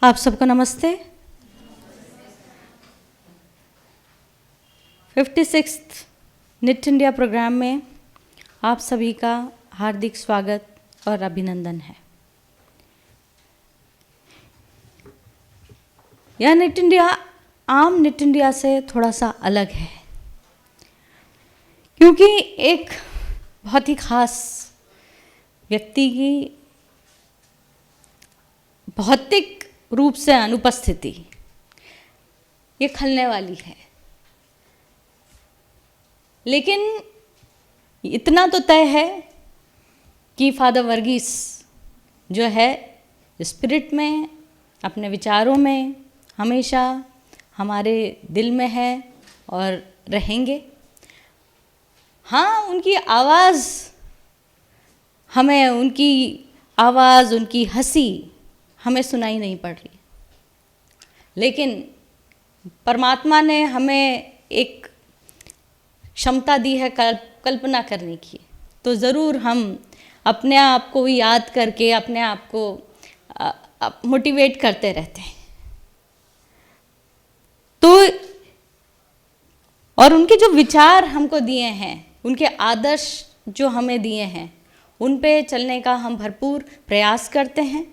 आप सबको नमस्ते। 56th निट इंडिया प्रोग्राम में आप सभी का हार्दिक स्वागत और अभिनंदन है। यह निट इंडिया आम निट इंडिया से थोड़ा सा अलग है, क्योंकि एक बहुत ही खास व्यक्ति की भौतिक रूप से अनुपस्थिति ये खलने वाली है। लेकिन इतना तो तय है कि फादर वर्गीस जो है स्पिरिट में, अपने विचारों में हमेशा हमारे दिल में है और रहेंगे। हाँ, उनकी आवाज़ हमें, उनकी आवाज़, उनकी हंसी हमें सुनाई नहीं पड़ रही, लेकिन परमात्मा ने हमें एक क्षमता दी है कल्पना करने की, तो ज़रूर हम अपने आप को याद करके अपने आप को मोटिवेट करते रहते हैं। तो और उनके जो विचार हमको दिए हैं, उनके आदर्श जो हमें दिए हैं, उन पे चलने का हम भरपूर प्रयास करते हैं।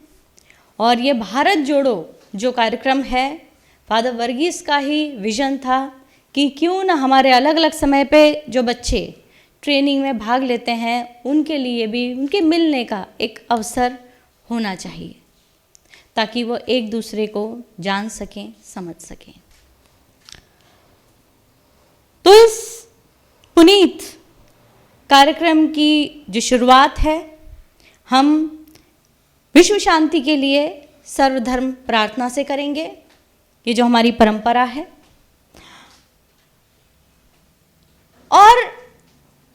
और ये भारत जोड़ो जो कार्यक्रम है, फादर वर्गीस का ही विजन था कि क्यों ना हमारे अलग अलग समय पे जो बच्चे ट्रेनिंग में भाग लेते हैं, उनके लिए भी उनके मिलने का एक अवसर होना चाहिए, ताकि वो एक दूसरे को जान सकें, समझ सकें। तो इस पुनीत कार्यक्रम की जो शुरुआत है, हम विश्व शांति के लिए सर्वधर्म प्रार्थना से करेंगे। ये जो हमारी परंपरा है, और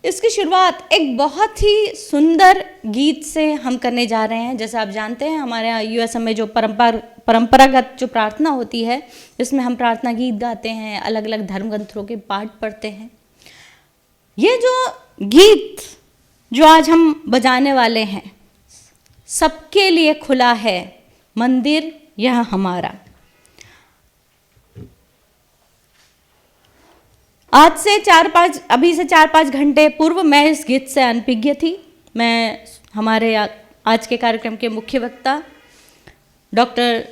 इसकी शुरुआत एक बहुत ही सुंदर गीत से हम करने जा रहे हैं। जैसे आप जानते हैं हमारे यहाँ यूएसए में जो परंपरागत जो प्रार्थना होती है, इसमें हम प्रार्थना गीत गाते हैं, अलग अलग धर्म ग्रंथों के पाठ पढ़ते हैं। ये जो गीत जो आज हम बजाने वाले हैं, सबके लिए खुला है मंदिर यह हमारा। अभी से 4-5 घंटे पूर्व मैं इस गीत से अनभिज्ञ थी। मैं हमारे आज के कार्यक्रम के मुख्य वक्ता डॉक्टर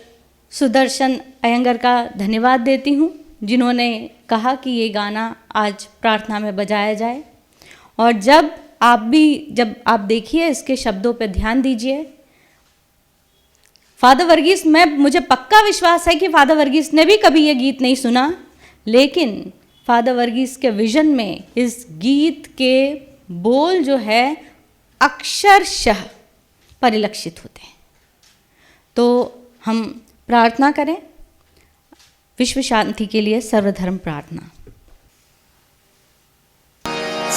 सुदर्शन अयंगर का धन्यवाद देती हूँ, जिन्होंने कहा कि ये गाना आज प्रार्थना में बजाया जाए। और जब आप देखिए इसके शब्दों पर ध्यान दीजिए। फादर वर्गीस, मुझे पक्का विश्वास है कि फादर वर्गीस ने भी कभी ये गीत नहीं सुना, लेकिन फादर वर्गीस के विजन में इस गीत के बोल जो है अक्षरशः परिलक्षित होते हैं। तो हम प्रार्थना करें विश्व शांति के लिए, सर्वधर्म प्रार्थना।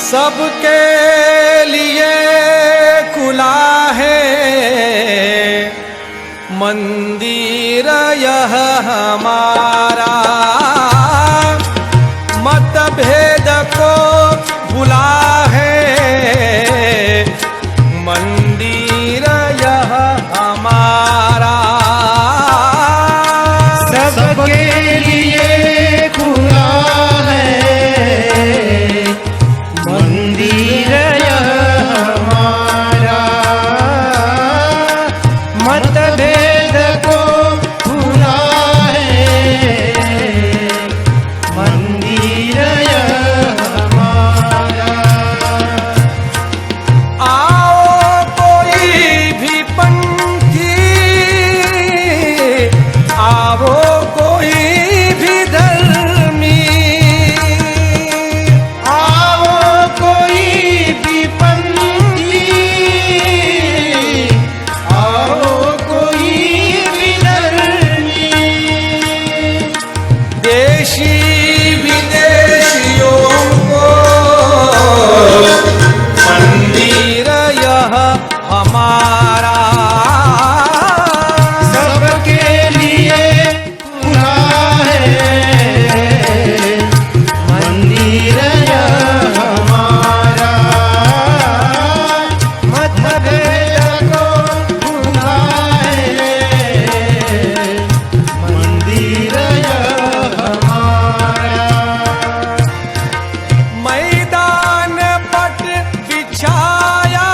सबके लिए खुला है मंदिर यह हमारा, मतभेद को भुला है मंदिर यह हमारा। सबके लिए खुला है मंदिर यह हमारा, मतभेद को भुला है मंदिर यह हमारा। आओ कोई भी पंथी, आओ कोई भी धर्मी, आओ कोई भी पंथी, आओ कोई भी धर्मी, देशी विदेशियों को मंदिर यह हमारा। सबके लिए खुला है मंदिर यह हमारा, मतभेद को भुला है मंदिर यह हमारा। मैदान पट बिछाया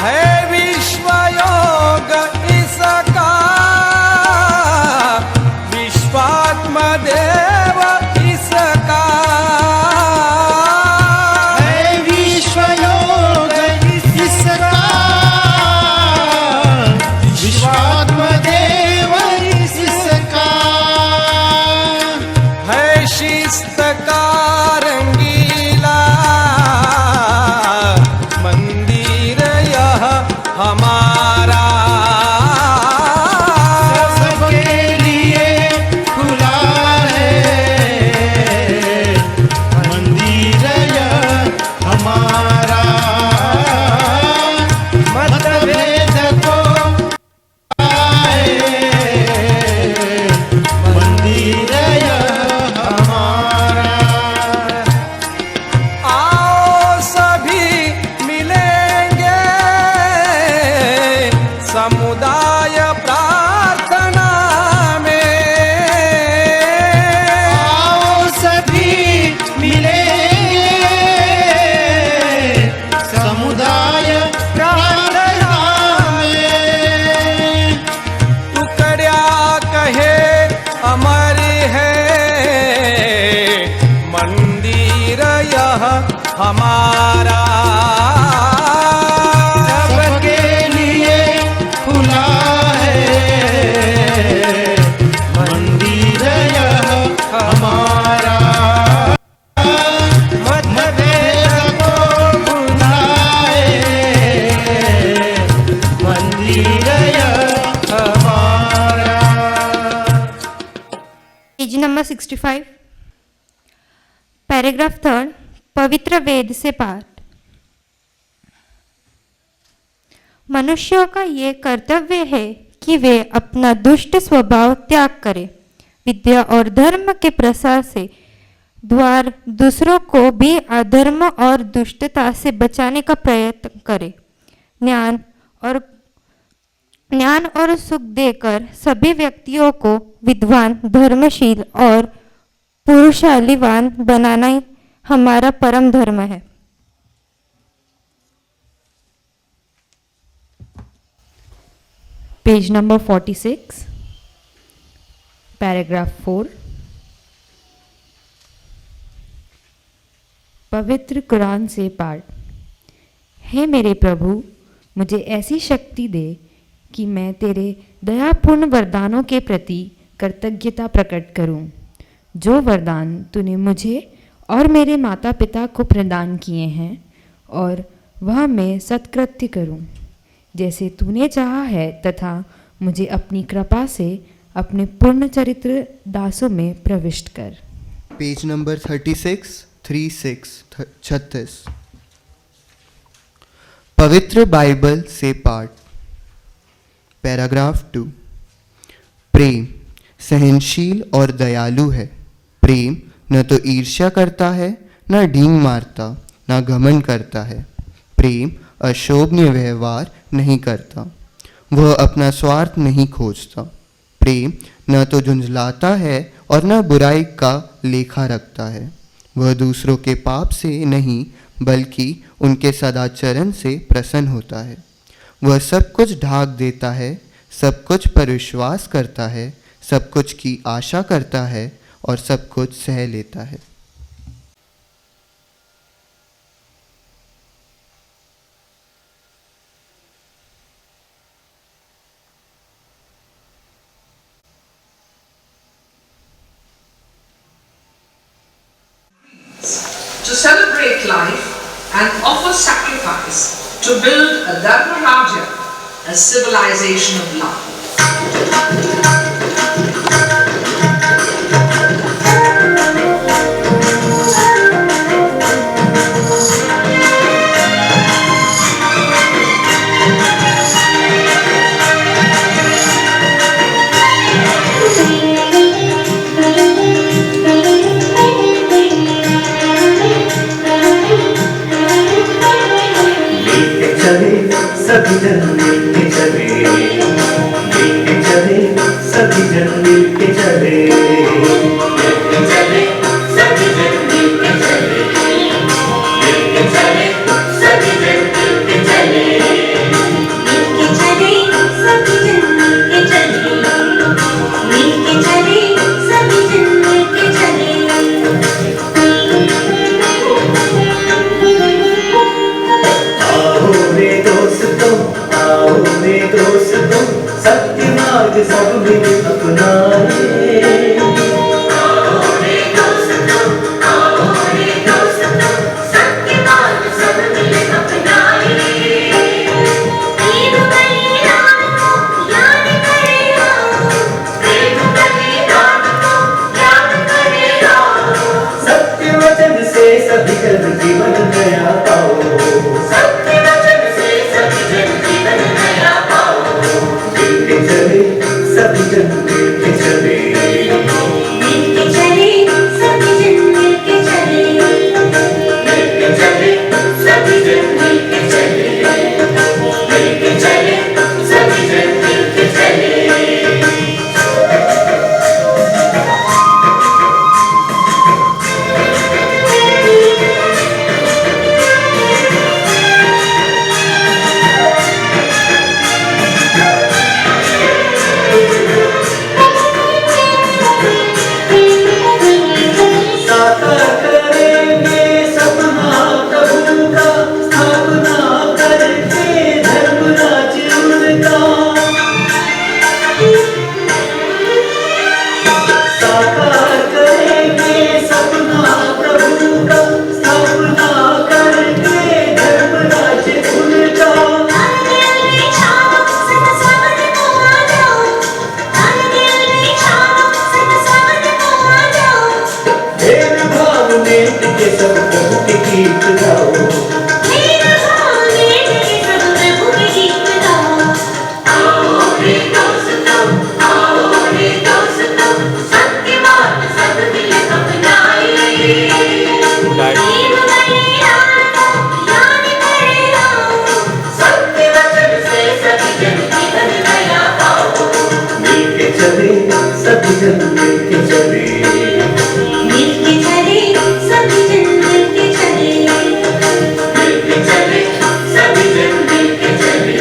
है विश्वयोग इसका, विश्वात्मदेव इसका। है विश्वयोग इसका, विश्वात्मदेव इसका। है शिस्त का रंगीला मंदिर यह हमारा। सबके लिए खुला है मंदिर यह हमारा। मतभेद को आए मंदिर यह हमारा। आओ सभी मिलेंगे समुदाय प्रार्थना में। आओ सभी मिलेंगे समुदाय प्रार्थना में। टुकड़ा कहे अमर है मंदिर यह हमारा। सबके लिए खुला है मंदिर यह हमारा। मतभेद को भुलाए मंदिर यह हमारा। पेज नंबर 65, पैराग्राफ 3, पवित्र वेद से पाठ। मनुष्यों का ये कर्तव्य है कि वे अपना दुष्ट स्वभाव त्याग करें, विद्या और धर्म के प्रसार से द्वार दूसरों को भी अधर्म और दुष्टता से बचाने का प्रयत्न करें। ज्ञान और सुख देकर सभी व्यक्तियों को विद्वान, धर्मशील और पुरुषालीवान बनाना ही हमारा परम धर्म है। पेज नंबर 46, पैराग्राफ 4, पवित्र कुरान से पाठ। हे मेरे प्रभु, मुझे ऐसी शक्ति दे कि मैं तेरे दयापूर्ण वरदानों के प्रति कृतज्ञता प्रकट करूं, जो वरदान तूने मुझे और मेरे माता पिता को प्रदान किए हैं, और वह मैं सत्कृत्य करूं जैसे तूने चाहा है, तथा मुझे अपनी कृपा से अपने पूर्ण चरित्र दासों में प्रविष्ट कर। पेज नंबर 36 पवित्र बाइबल से पाठ। पैराग्राफ 2, प्रेम सहनशील और दयालु है। प्रेम न तो ईर्ष्या करता है, न डींग मारता, न घमंड करता है। प्रेम अशोभनीय व्यवहार नहीं करता, वह अपना स्वार्थ नहीं खोजता। प्रेम न तो झुंझलाता है और न बुराई का लेखा रखता है। वह दूसरों के पाप से नहीं बल्कि उनके सदाचरण से प्रसन्न होता है। वह सब कुछ ढाक देता है, सब कुछ पर विश्वास करता है, सब कुछ की आशा करता है और सब कुछ सह लेता है। To celebrate life and offer sacrifice to build a Dharma Rajya, a civilization of love. सभी जन मिलके चले, मिलके चले, सभी जन मिलके चले, मिलके चले, सभी जन मिलके चले, मिलके चले, सभी जन मिलके चले। मार्ग सब मिल अपनाए। सत्य वचन से सभी जन जीवन नया पाओ। सत्य वचन से सभी जन जीवन नया पाओ। मिलके चले सभी जन मिलके चले। मिलके चले सभी जन मिलके चले। मिलके चले सभी जन मिलके चले। मिलके चले सभी जन मिलके चले। साकार करेंगे सपना प्रभु का, स्थापना करके धर्म राज्य उनका। साकार करेंगे सपना प्रभु का, स्थापना करके धर्म राज्य उनका। भेदभाव में टिके सब प्रभु के गीत गाओ। भेदभाव में टिके सब प्रभु के गीत गाओ। आओ रे दोस्तों, आओ रे दोस्तों, सत्य मार्ग सब मिल अपनाए। प्रेम बलिदान को याद करे आओ। सत्य वचन से सभी जन जीवन नया पाओ। मिलके चले सभी जन मिलके चले। मिलके चले सभी जन मिलके चले। मिलके चले सभी जन मिलके चले।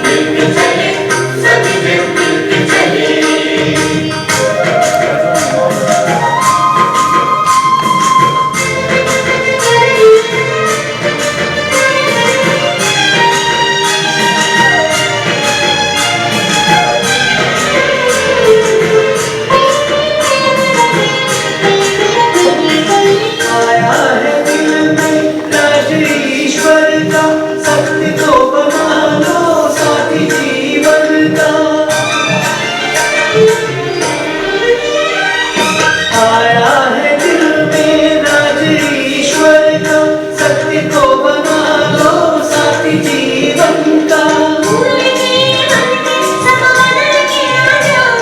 मिलके चले सभी जन मिलके चले। आया है दिल में राज ईश्वर का, सत्य को बना लो साथी जीवन का। आया है दिल में राज ईश्वर का, सत्य को बना लो साथी जीवन का। भूल जीवन के सब बदल के आ जाओ।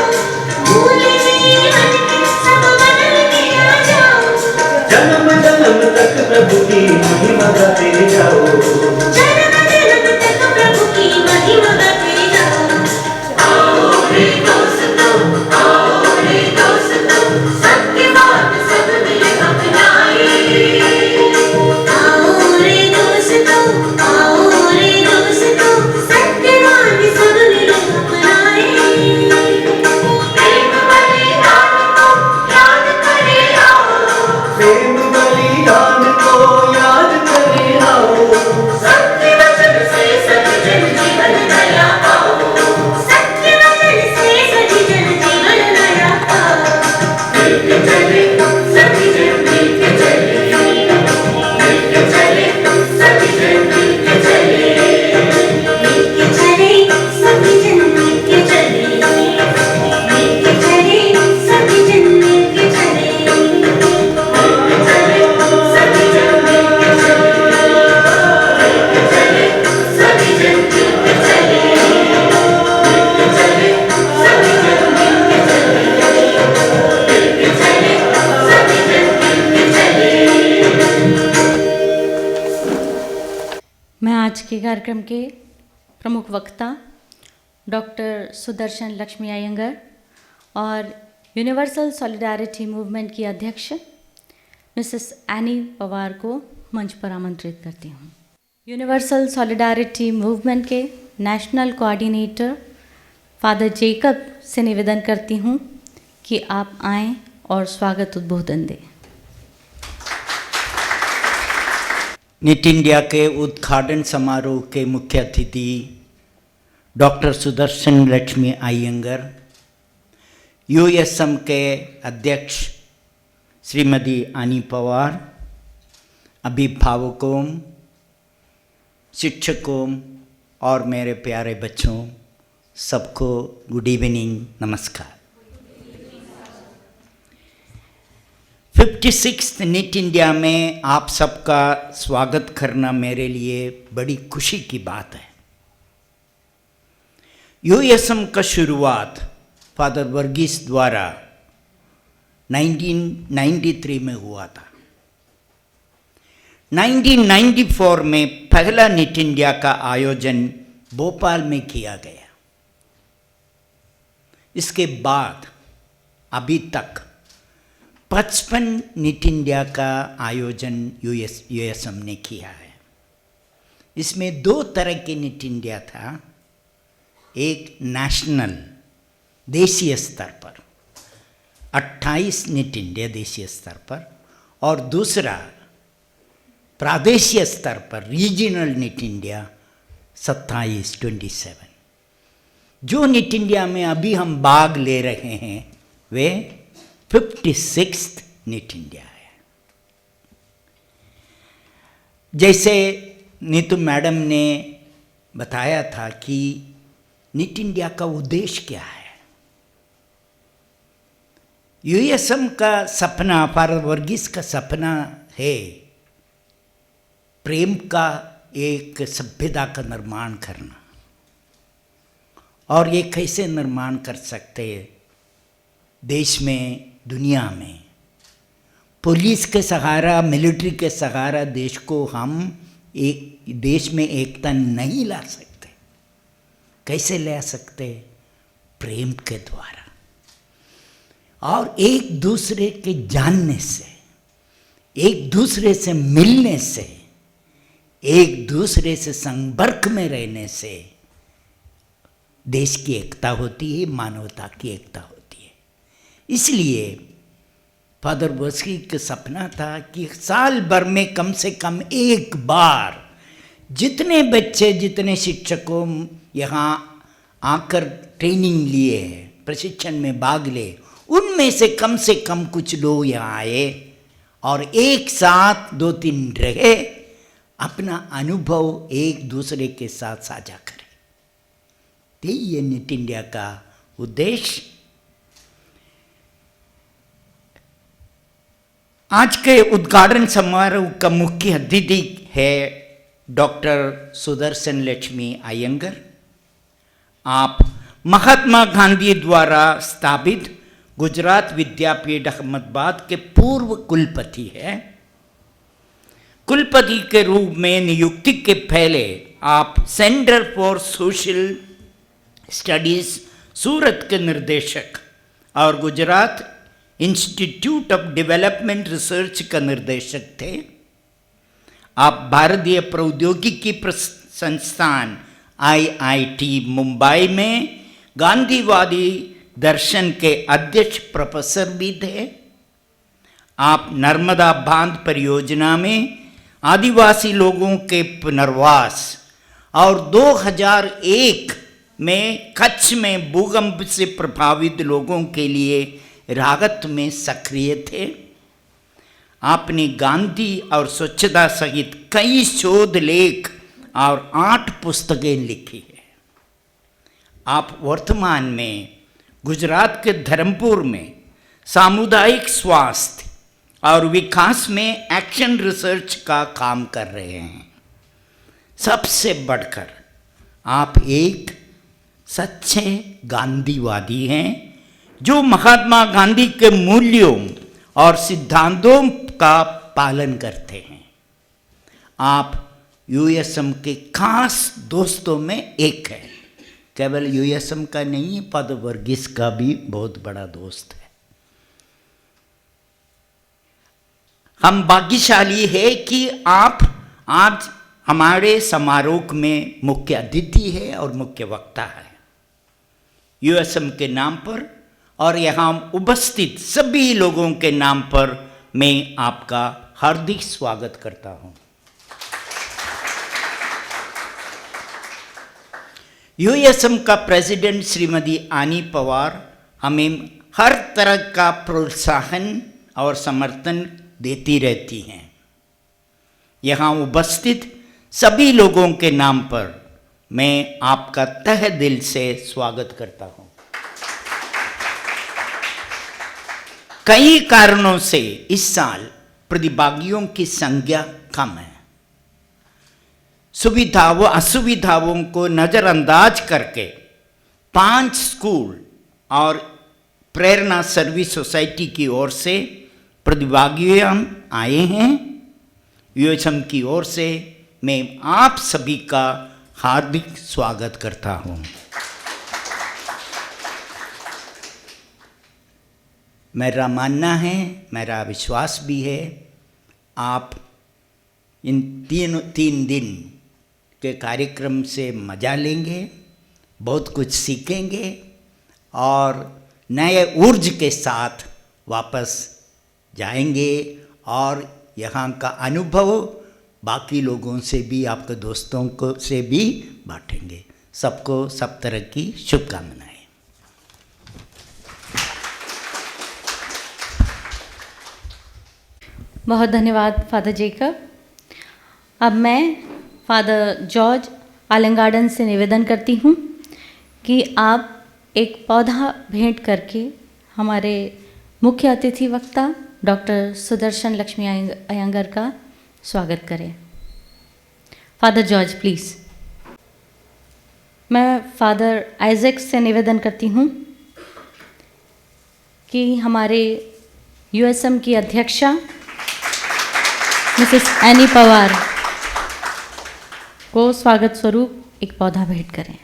भूल जीवन के सब बदल के आ जाओ। जन्म जन्म तक प्रभु की महिमा गाते जाओ। जन्म जन्म तक प्रभु की महिमा गाते जाओ। आओ रे दोस्तों, आओ रे दोस्तों, सत्य मार्ग सब मिल अपनाए। आओ रे दोस्तों, आओ रे दोस्तों, सत्य मार्ग सब मिल अपनाए। प्रेम बलिदान को याद करे आओ। प्रेम बलिदान को याद करे आओ। सत्य वचन से सभी जन जीवन नया पाओ। सत्य वचन से सभी जन जीवन नया पाओ। मिलके चले सभी जन मिलके चले। मिलके चले सभी जन मिलके चले। मिलके चले सभी जन मिलके चले। मिलके चले सभी जन मिलके चले। मिलके चले सभी जन मिलके चले। मिलके चले सभी जन मिलके चले। मिलके चले सभी जन मिलके चले। मिलके चले सभी जन मिलके चले। मैं आज के कार्यक्रम के प्रमुख वक्ता डॉक्टर सुदर्शन लक्ष्मी अयंगर और यूनिवर्सल सॉलिडारिटी मूवमेंट की अध्यक्ष मिसेस एनी पवार को मंच पर आमंत्रित करती हूँ। यूनिवर्सल सॉलिडारिटी मूवमेंट के नेशनल कोऑर्डिनेटर फादर जेकब से निवेदन करती हूँ कि आप आएं और स्वागत उद्बोधन दें। निट इंडिया के उद्घाटन समारोह के मुख्य अतिथि डॉक्टर सुदर्शन लक्ष्मी अयंगर, यूएसएम के अध्यक्ष श्रीमती आनी पवार, अभिभावकों, शिक्षकों और मेरे प्यारे बच्चों, सबको गुड इवनिंग, नमस्कार। 56th निट इंडिया में आप सबका स्वागत करना मेरे लिए बड़ी खुशी की बात है। यूएसएम का शुरुआत फादर वर्गीस द्वारा 1993 में हुआ था। 1994 में पहला निट इंडिया का आयोजन भोपाल में किया गया। इसके बाद अभी तक 55 निट इंडिया का आयोजन यूएसएम ने किया है। इसमें 2 तरह के निट इंडिया था, एक नेशनल देशीय स्तर पर 28 निट इंडिया देशीय स्तर पर, और दूसरा प्रादेशीय स्तर पर रीजनल निट इंडिया 27। जो निट इंडिया में अभी हम भाग ले रहे हैं वे 56th निट इंडिया है। जैसे नीतू मैडम ने बताया था कि निट इंडिया का उद्देश्य क्या है। यूएसएम का सपना, फादर वर्गीस का सपना है प्रेम का एक सभ्यता का निर्माण करना। और ये कैसे निर्माण कर सकते हैं? देश में, दुनिया में पुलिस के सहारा, मिलिट्री के सहारा देश को हम एक देश में एकता नहीं ला सकते। कैसे ले सकते? प्रेम के द्वारा और एक दूसरे के जानने से, एक दूसरे से मिलने से, एक दूसरे से संपर्क में रहने से देश की एकता होती है, मानवता की एकता होती है। इसलिए फादर वर्गीस का सपना था कि साल भर में कम से कम एक बार जितने बच्चे, जितने शिक्षकों यहाँ आकर ट्रेनिंग लिए हैं, प्रशिक्षण में भाग ले, उनमें से कम कुछ लोग यहाँ आए और एक साथ 2-3 रहे, अपना अनुभव एक दूसरे के साथ साझा करें। तो ये निट इंडिया का उद्देश्य। आज के उद्घाटन समारोह का मुख्य अतिथि है डॉक्टर सुदर्शन लक्ष्मी अयंगर। आप महात्मा गांधी द्वारा स्थापित गुजरात विद्यापीठ अहमदाबाद के पूर्व कुलपति हैं। कुलपति के रूप में नियुक्ति के पहले आप सेंटर फॉर सोशल स्टडीज सूरत के निर्देशक और Gujarat institute of development research का निर्देशक थे। आप भारतीय प्रौद्योगिकी संस्थान IIT मुंबई में गांधीवादी दर्शन के अध्यक्ष प्रोफेसर भी थे। आप नर्मदा बांध परियोजना में आदिवासी लोगों के पुनर्वास और 2001 में कच्छ में भूकंप से प्रभावित लोगों के लिए राहत में सक्रिय थे। आपने गांधी और स्वच्छता सहित कई शोध लेख और 8 पुस्तकें लिखी है। आप वर्तमान में गुजरात के धर्मपुर में सामुदायिक स्वास्थ्य और विकास में एक्शन रिसर्च का काम कर रहे हैं। सबसे बढ़कर आप एक सच्चे गांधीवादी हैं जो महात्मा गांधी के मूल्यों और सिद्धांतों का पालन करते हैं। आप यूएसएम के खास दोस्तों में एक है। केवल यूएसएम का नहीं, फादर वर्गीस का भी बहुत बड़ा दोस्त है। हम भाग्यशाली है कि आप आज हमारे समारोह में मुख्य अतिथि है और मुख्य वक्ता है। यूएसएम के नाम पर और यहाँ उपस्थित सभी लोगों के नाम पर मैं आपका हार्दिक स्वागत करता हूँ। यूएसएम का प्रेसिडेंट श्रीमती आनी पवार हमें हर तरह का प्रोत्साहन और समर्थन देती रहती हैं। यहाँ उपस्थित सभी लोगों के नाम पर मैं आपका तहे दिल से स्वागत करता हूँ। कई कारणों से इस साल प्रतिभागियों की संख्या कम है। सुविधाओं असुविधाओं को नज़रअंदाज करके 5 स्कूल और प्रेरणा सर्विस सोसाइटी की ओर से प्रतिभागियों आए हैं। यूएसएम की ओर से मैं आप सभी का हार्दिक स्वागत करता हूं। मेरा मानना है, मेरा विश्वास भी है, आप इन तीन दिन के कार्यक्रम से मज़ा लेंगे, बहुत कुछ सीखेंगे और नए ऊर्जा के साथ वापस जाएंगे और यहाँ का अनुभव बाकी लोगों से भी, आपके दोस्तों को से भी बांटेंगे। सबको सब तरह की शुभकामनाएं। बहुत धन्यवाद फादर जेकब। अब मैं फादर जॉर्ज आलन गार्डन से निवेदन करती हूँ कि आप एक पौधा भेंट करके हमारे मुख्य अतिथि वक्ता डॉक्टर सुदर्शन लक्ष्मी अयंगर का स्वागत करें। Father George please. मैं फादर आइजैक से निवेदन करती हूँ कि हमारे यूएसएम की अध्यक्षा मिसेस एनी पवार को स्वागत स्वरूप एक पौधा भेंट करें।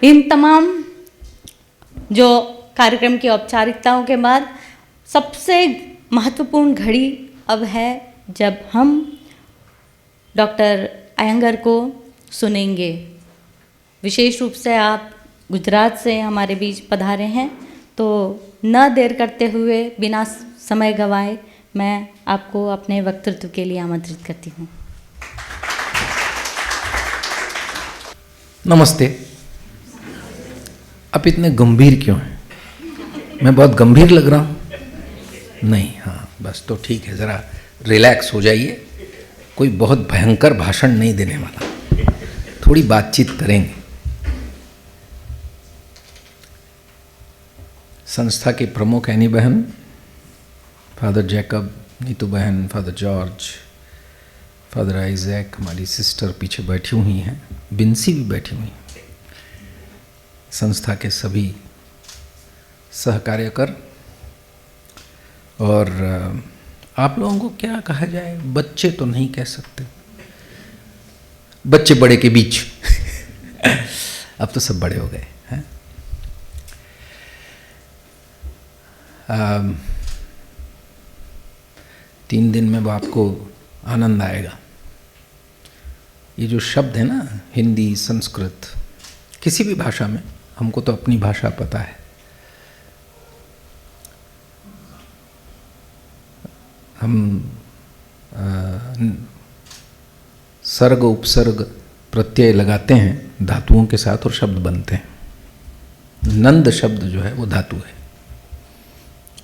इन तमाम जो कार्यक्रम की औपचारिकताओं के बाद सबसे महत्वपूर्ण घड़ी अब है जब हम डॉक्टर अयंगर को सुनेंगे। विशेष रूप से आप गुजरात से हमारे बीच पधारे हैं, तो न देर करते हुए बिना समय गंवाए मैं आपको अपने वक्तृत्व के लिए आमंत्रित करती हूँ। नमस्ते। आप इतने गंभीर क्यों हैं? मैं बहुत गंभीर लग रहा हूँ? नहीं, हाँ बस तो ठीक है, ज़रा रिलैक्स हो जाइए। कोई बहुत भयंकर भाषण नहीं देने वाला, थोड़ी बातचीत करेंगे। संस्था के प्रमुख एनी बहन, फादर जैकब, नीतू बहन, फादर जॉर्ज, फादर आइजैक, हमारी सिस्टर पीछे बैठी हुई हैं, बिन्सी भी बैठी हुई हैं, संस्था के सभी सहकार्यकर, और आप लोगों को क्या kहा जाए, बच्चे तो नहीं कह सकते, बच्चे बड़े के बीच अब तो सब बड़े हो गए हैं। 3 दिन में वो आपको आनंद आएगा। ये जो शब्द है ना, हिंदी, संस्कृत, किसी भी भाषा में, हमको तो अपनी भाषा पता है, हम सर्ग उपसर्ग प्रत्यय लगाते हैं धातुओं के साथ और शब्द बनते हैं। नंद शब्द जो है वो धातु है,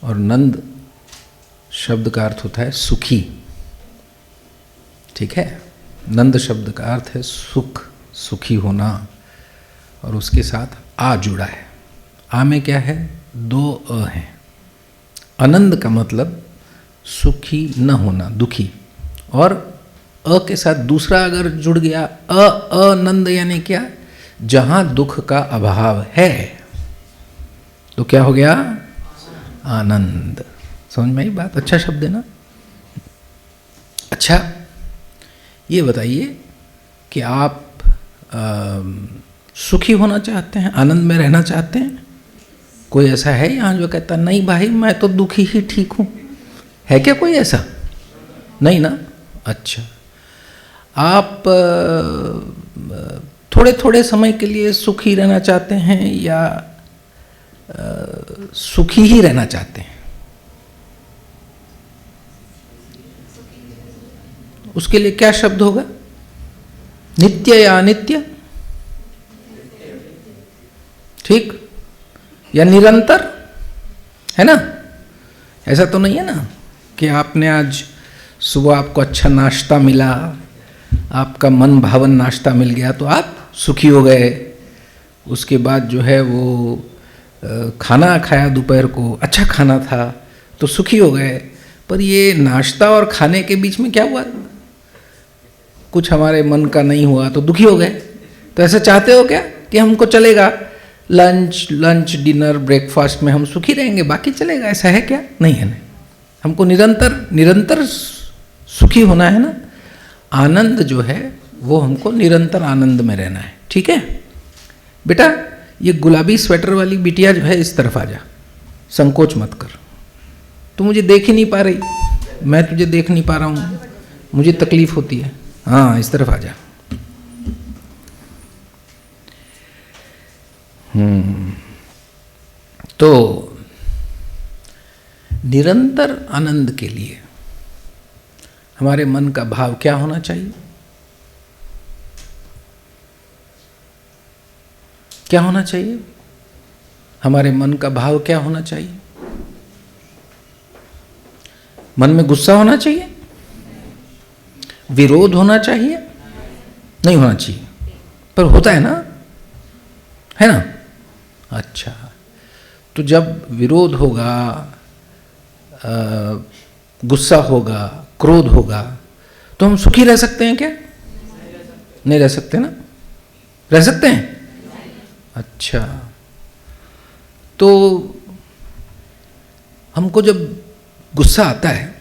और नंद शब्द का अर्थ होता है सुखी। ठीक है, नंद शब्द का अर्थ है सुख, सुखी होना, और उसके साथ आ जुड़ा है। आ में क्या है? 2 अ हैं। आनंद का मतलब सुखी न होना, दुखी, और अ के साथ दूसरा अगर जुड़ गया, अनंद, यानी क्या? जहां दुख का अभाव है तो क्या हो गया? आनंद। समझ में आई बात? अच्छा शब्द है ना? अच्छा, ये बताइए कि आप सुखी होना चाहते हैं, आनंद में रहना चाहते हैं? कोई ऐसा है यहाँ जो कहता नहीं भाई मैं तो दुखी ही ठीक हूँ? है क्या कोई ऐसा? नहीं ना? अच्छा, आप थोड़े थोड़े समय के लिए सुखी रहना चाहते हैं या सुखी ही रहना चाहते हैं? उसके लिए क्या शब्द होगा? नित्य या अनित्य? ठीक? या निरंतर? है ना? ऐसा तो नहीं है ना कि आपने आज सुबह आपको अच्छा नाश्ता मिला, आपका मन भावन नाश्ता मिल गया तो आप सुखी हो गए। उसके बाद जो है वो खाना खाया दोपहर को, अच्छा खाना था तो सुखी हो गए। पर ये नाश्ता और खाने के बीच में क्या हुआ? कुछ हमारे मन का नहीं हुआ तो दुखी हो गए। तो ऐसा चाहते हो क्या कि हमको चलेगा लंच डिनर ब्रेकफास्ट में हम सुखी रहेंगे, बाकी चलेगा? ऐसा है क्या? नहीं है ना। हमको निरंतर सुखी होना है ना। आनंद जो है वो हमको निरंतर आनंद में रहना है। ठीक है बेटा, ये गुलाबी स्वेटर वाली बिटिया जो है इस तरफ आ जा, संकोच मत कर। तू मुझे देख ही नहीं पा रही, मैं तुझे देख नहीं पा रहा हूँ, मुझे तकलीफ होती है। हाँ, इस तरफ आ जा। तो निरंतर आनंद के लिए हमारे मन का भाव क्या होना चाहिए? क्या होना चाहिए? हमारे मन का भाव क्या होना चाहिए? मन में गुस्सा होना चाहिए? विरोध होना चाहिए? नहीं होना चाहिए, पर होता है ना, है ना? अच्छा, तो जब विरोध होगा, गुस्सा होगा, क्रोध होगा, तो हम सुखी रह सकते हैं क्या? नहीं रह सकते ना? रह सकते हैं? अच्छा, तो हमको जब गुस्सा आता है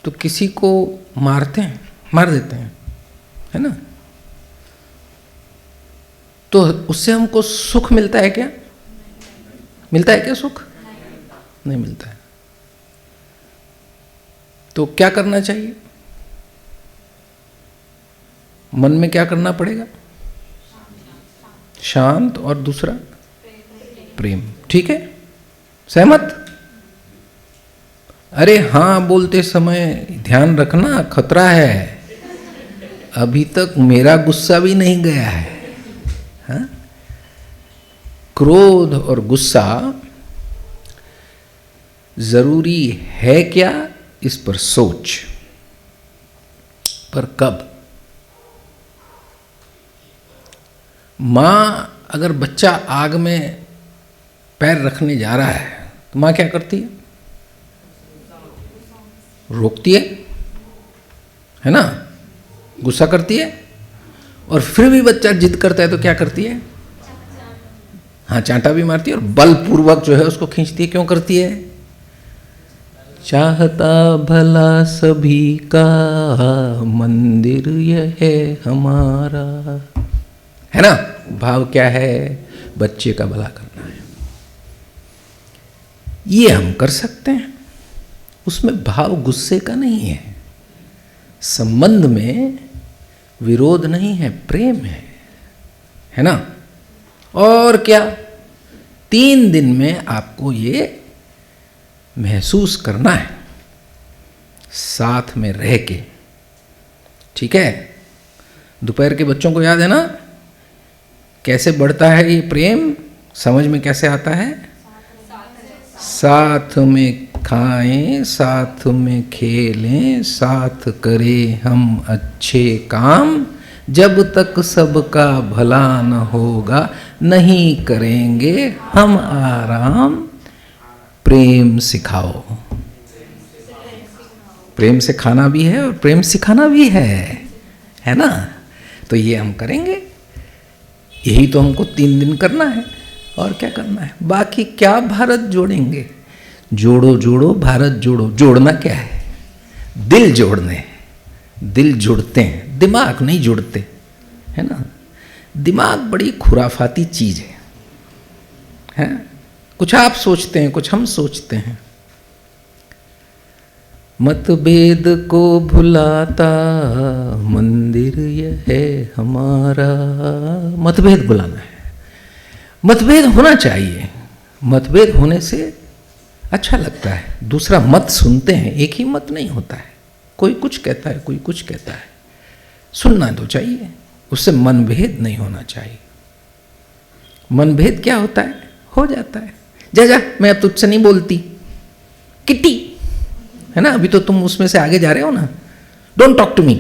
तो किसी को मारते हैं, मार देते हैं, है ना? तो उससे हमको सुख मिलता है क्या? मिलता है क्या सुख? नहीं मिलता है। तो क्या करना चाहिए? मन में क्या करना पड़ेगा? शांत, और दूसरा प्रेम। ठीक है, सहमत? अरे हाँ बोलते समय ध्यान रखना, खतरा है, अभी तक मेरा गुस्सा भी नहीं गया है। हाँ? क्रोध और गुस्सा जरूरी है क्या, इस पर सोच। पर कब? मां अगर बच्चा आग में पैर रखने जा रहा है तो मां क्या करती है? रोकती है ना? गुस्सा करती है। और फिर भी बच्चा जिद करता है तो क्या करती है? हाँ, चांटा भी मारती है और बलपूर्वक जो है उसको खींचती है। क्यों करती है? चाहता भला सभी का मंदिर यह है हमारा, है ना? भाव क्या है? बच्चे का भला करना है। ये हम कर सकते हैं, उसमें भाव गुस्से का नहीं है। संबंध में विरोध नहीं है, प्रेम है ना? और क्या? 3 दिन में आपको ये महसूस करना है, साथ में रह के। ठीक है? दोपहर के बच्चों को याद है ना कैसे बढ़ता है ये प्रेम? समझ में कैसे आता है? साथ में खाएं, साथ में खेलें, साथ करें हम अच्छे काम, जब तक सबका भला न होगा नहीं करेंगे हम आराम। प्रेम सिखाओ। प्रेम से खाना भी है और प्रेम सिखाना भी है ना? तो ये हम करेंगे। यही तो हमको 3 दिन करना है, और क्या करना है? बाकी क्या भारत जोड़ेंगे? जोड़ो जोड़ो भारत जोड़ो। जोड़ना क्या है? दिल जोड़ने। दिल जुड़ते हैं, दिमाग नहीं जुड़ते, है ना? दिमाग बड़ी खुराफाती चीज है? कुछ आप सोचते हैं, कुछ हम सोचते हैं। मतभेद को भुलाता मंदिर यह है हमारा। मतभेद भुलाना है, मतभेद होना चाहिए। मतभेद होने से अच्छा लगता है, दूसरा मत सुनते हैं, एक ही मत नहीं होता है, कोई कुछ कहता है, कोई कुछ कहता है, सुनना तो चाहिए, उससे मनभेद नहीं होना चाहिए। मनभेद क्या होता है? हो जाता है, जा जा मैं अब तुझसे नहीं बोलती, किट्टी है ना, अभी तो तुम उसमें से आगे जा रहे हो ना, डोंट टॉक टू मी,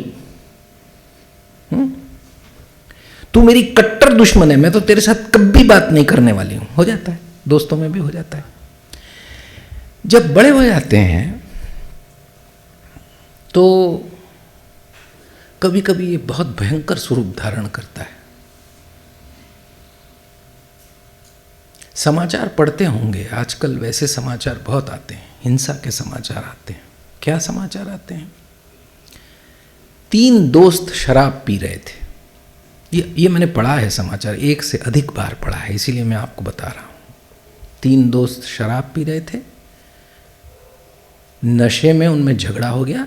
तू मेरी कट्टर दुश्मन है, मैं तो तेरे साथ कभी बात नहीं करने वाली हूं। हो जाता है, दोस्तों में भी हो जाता है। जब बड़े हो जाते हैं तो कभी कभी ये बहुत भयंकर स्वरूप धारण करता है। समाचार पढ़ते होंगे आजकल, वैसे समाचार बहुत आते हैं, हिंसा के समाचार आते हैं। क्या समाचार आते हैं? 3 दोस्त शराब पी रहे थे। ये मैंने पढ़ा है समाचार, एक से अधिक बार पढ़ा है, इसीलिए मैं आपको बता रहा हूं। 3 दोस्त शराब पी रहे थे, नशे में उनमें झगड़ा हो गया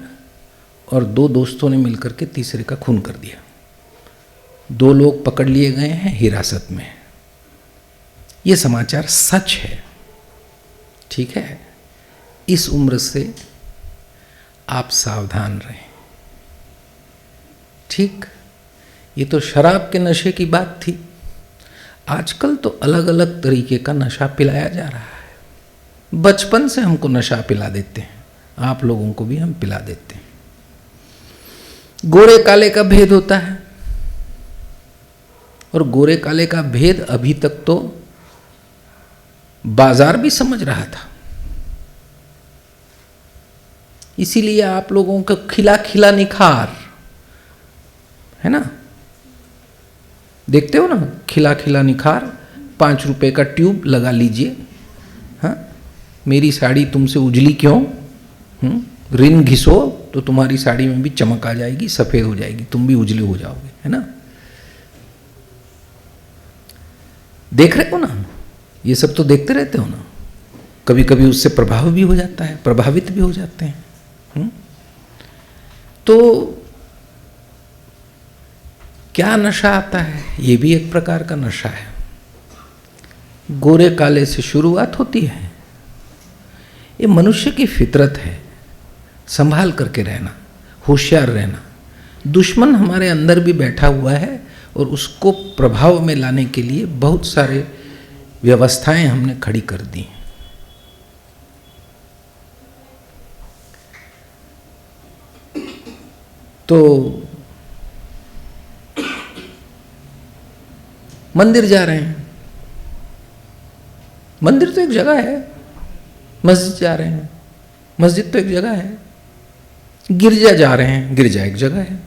और 2 दोस्तों ने मिलकर के तीसरे का खून कर दिया। 2 लोग पकड़ लिए गए हैं हिरासत में। ये समाचार सच है, ठीक है? इस उम्र से आप सावधान रहें, ठीक? ये तो शराब के नशे की बात थी। आजकल तो अलग अलग तरीके का नशा पिलाया जा रहा है। बचपन से हमको नशा पिला देते हैं, आप लोगों को भी हम पिला देते हैं। गोरे काले का भेद होता है, और गोरे काले का भेद अभी तक तो बाजार भी समझ रहा था। इसीलिए आप लोगों को खिला खिला निखार है ना, देखते हो ना, खिला खिला निखार, 5 रुपए का ट्यूब लगा लीजिए। हाँ, मेरी साड़ी तुमसे उजली क्यों? रिन घिसो तो तुम्हारी साड़ी में भी चमक आ जाएगी, सफेद हो जाएगी, तुम भी उजले हो जाओगे, है ना? देख रहे हो ना, ये सब तो देखते रहते हो ना। कभी कभी उससे प्रभाव भी हो जाता है, प्रभावित भी हो जाते हैं। तो क्या नशा आता है? ये भी एक प्रकार का नशा है। गोरे काले से शुरुआत होती है। ये मनुष्य की फितरत है, संभाल करके रहना, होशियार रहना। दुश्मन हमारे अंदर भी बैठा हुआ है और उसको प्रभाव में लाने के लिए बहुत सारे व्यवस्थाएं हमने खड़ी कर दी हैं। तो मंदिर जा रहे हैं, मंदिर तो एक जगह है, मस्जिद जा रहे हैं, मस्जिद तो एक जगह है, गिरजा जा रहे हैं, गिरजा एक जगह है,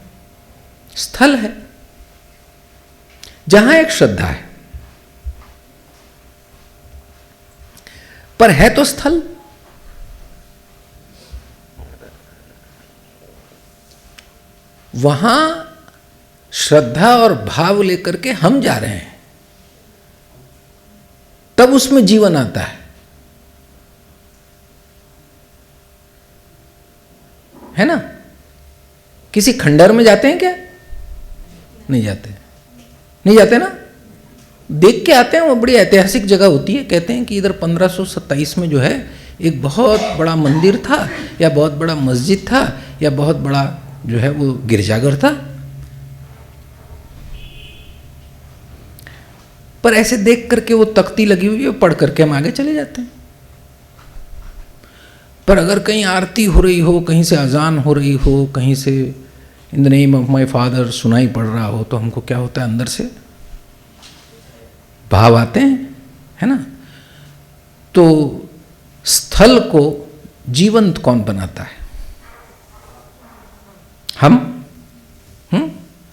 स्थल है जहां एक श्रद्धा है, पर है तो स्थल। वहां श्रद्धा और भाव लेकर के हम जा रहे हैं, तब उसमें जीवन आता है ना? किसी खंडहर में जाते हैं क्या? नहीं जाते, नहीं जाते ना, देख के आते हैं। वो बड़ी ऐतिहासिक जगह होती है। कहते हैं कि इधर 1527 में जो है एक बहुत बड़ा मंदिर था, या बहुत बड़ा मस्जिद था, या बहुत बड़ा जो है वो गिरजाघर था। पर ऐसे देख करके वो तख्ती लगी हुई है, पढ़ करके हम आगे चले जाते हैं। पर अगर कहीं आरती हो रही हो, कहीं से अजान हो रही हो, कहीं से in the name of my father सुनाई पड़ रहा हो, तो हमको क्या होता है? अंदर से भाव आते हैं, है ना? तो स्थल को जीवंत कौन बनाता है? हम।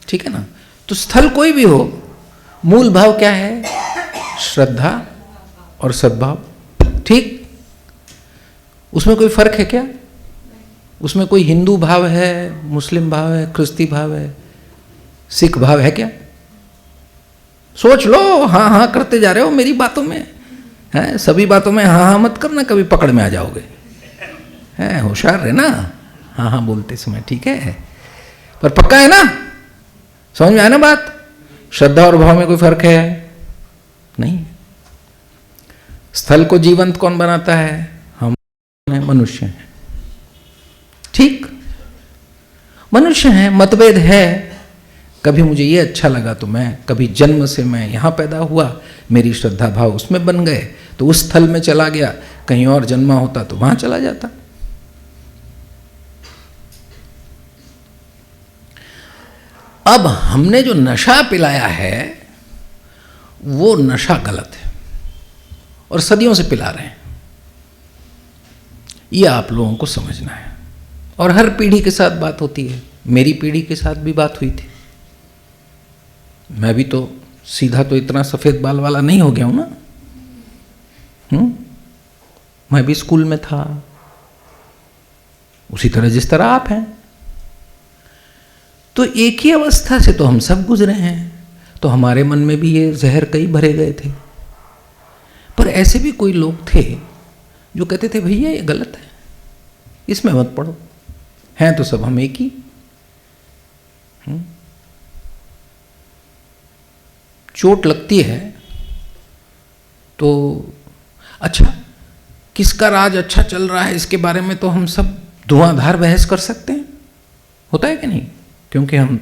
ठीक है ना? तो स्थल कोई भी हो, मूल भाव क्या है? श्रद्धा और सद्भाव। ठीक? उसमें कोई फर्क है क्या? उसमें कोई हिंदू भाव है, मुस्लिम भाव है, क्रिस्ती भाव है, सिख भाव है क्या? सोच लो। हाँ हाँ करते जा रहे हो मेरी बातों में, है? सभी बातों में हाँ हाँ मत करना, कभी पकड़ में आ जाओगे। है, होशियार है ना। हाँ हाँ बोलते समय, ठीक है, पर पक्का है ना, समझ में आया ना बात? श्रद्धा और भाव में कोई फर्क है? नहीं। स्थल को जीवंत कौन बनाता है? हम मनुष्य हैं, ठीक, मनुष्य हैं, मतभेद है। कभी मुझे ये अच्छा लगा तो मैं, कभी जन्म से मैं यहाँ पैदा हुआ, मेरी श्रद्धा भाव उसमें बन गए, तो उस स्थल में चला गया, कहीं और जन्मा होता तो वहां चला जाता। अब हमने जो नशा पिलाया है वो नशा गलत है और सदियों से पिला रहे हैं, ये आप लोगों को समझना है। और हर पीढ़ी के साथ बात होती है, मेरी पीढ़ी के साथ भी बात हुई थी। मैं भी तो सीधा तो इतना सफेद बाल वाला नहीं हो गया हूं ना, मैं भी स्कूल में था उसी तरह जिस तरह आप हैं, तो एक ही अवस्था से तो हम सब गुजरे हैं, तो हमारे मन में भी ये जहर कई भरे गए थे। पर ऐसे भी कोई लोग थे जो कहते थे भैया ये गलत है, इसमें मत पढ़ो, हैं तो सब हम एक ही। चोट लगती है तो अच्छा, किसका राज अच्छा चल रहा है इसके बारे में तो हम सब धुआंधार बहस कर सकते हैं, होता है कि नहीं? क्योंकि हम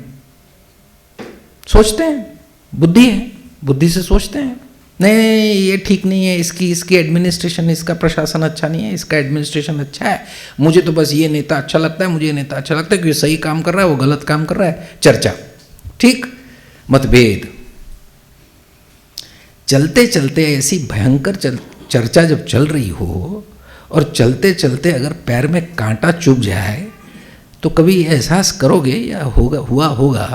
सोचते हैं, बुद्धि है, बुद्धि से सोचते हैं, नहीं ये ठीक नहीं है, इसकी एडमिनिस्ट्रेशन, इसका प्रशासन अच्छा नहीं है, इसका एडमिनिस्ट्रेशन अच्छा है, मुझे तो बस ये नेता अच्छा लगता है, मुझे ये नेता अच्छा लगता है कि सही काम कर रहा है, वो गलत काम कर रहा है, चर्चा, ठीक, मतभेद। चलते चलते ऐसी भयंकर चर्चा जब चल रही हो और चलते चलते अगर पैर में कांटा चुभ जाए तो कभी एहसास करोगे या हुआ होगा,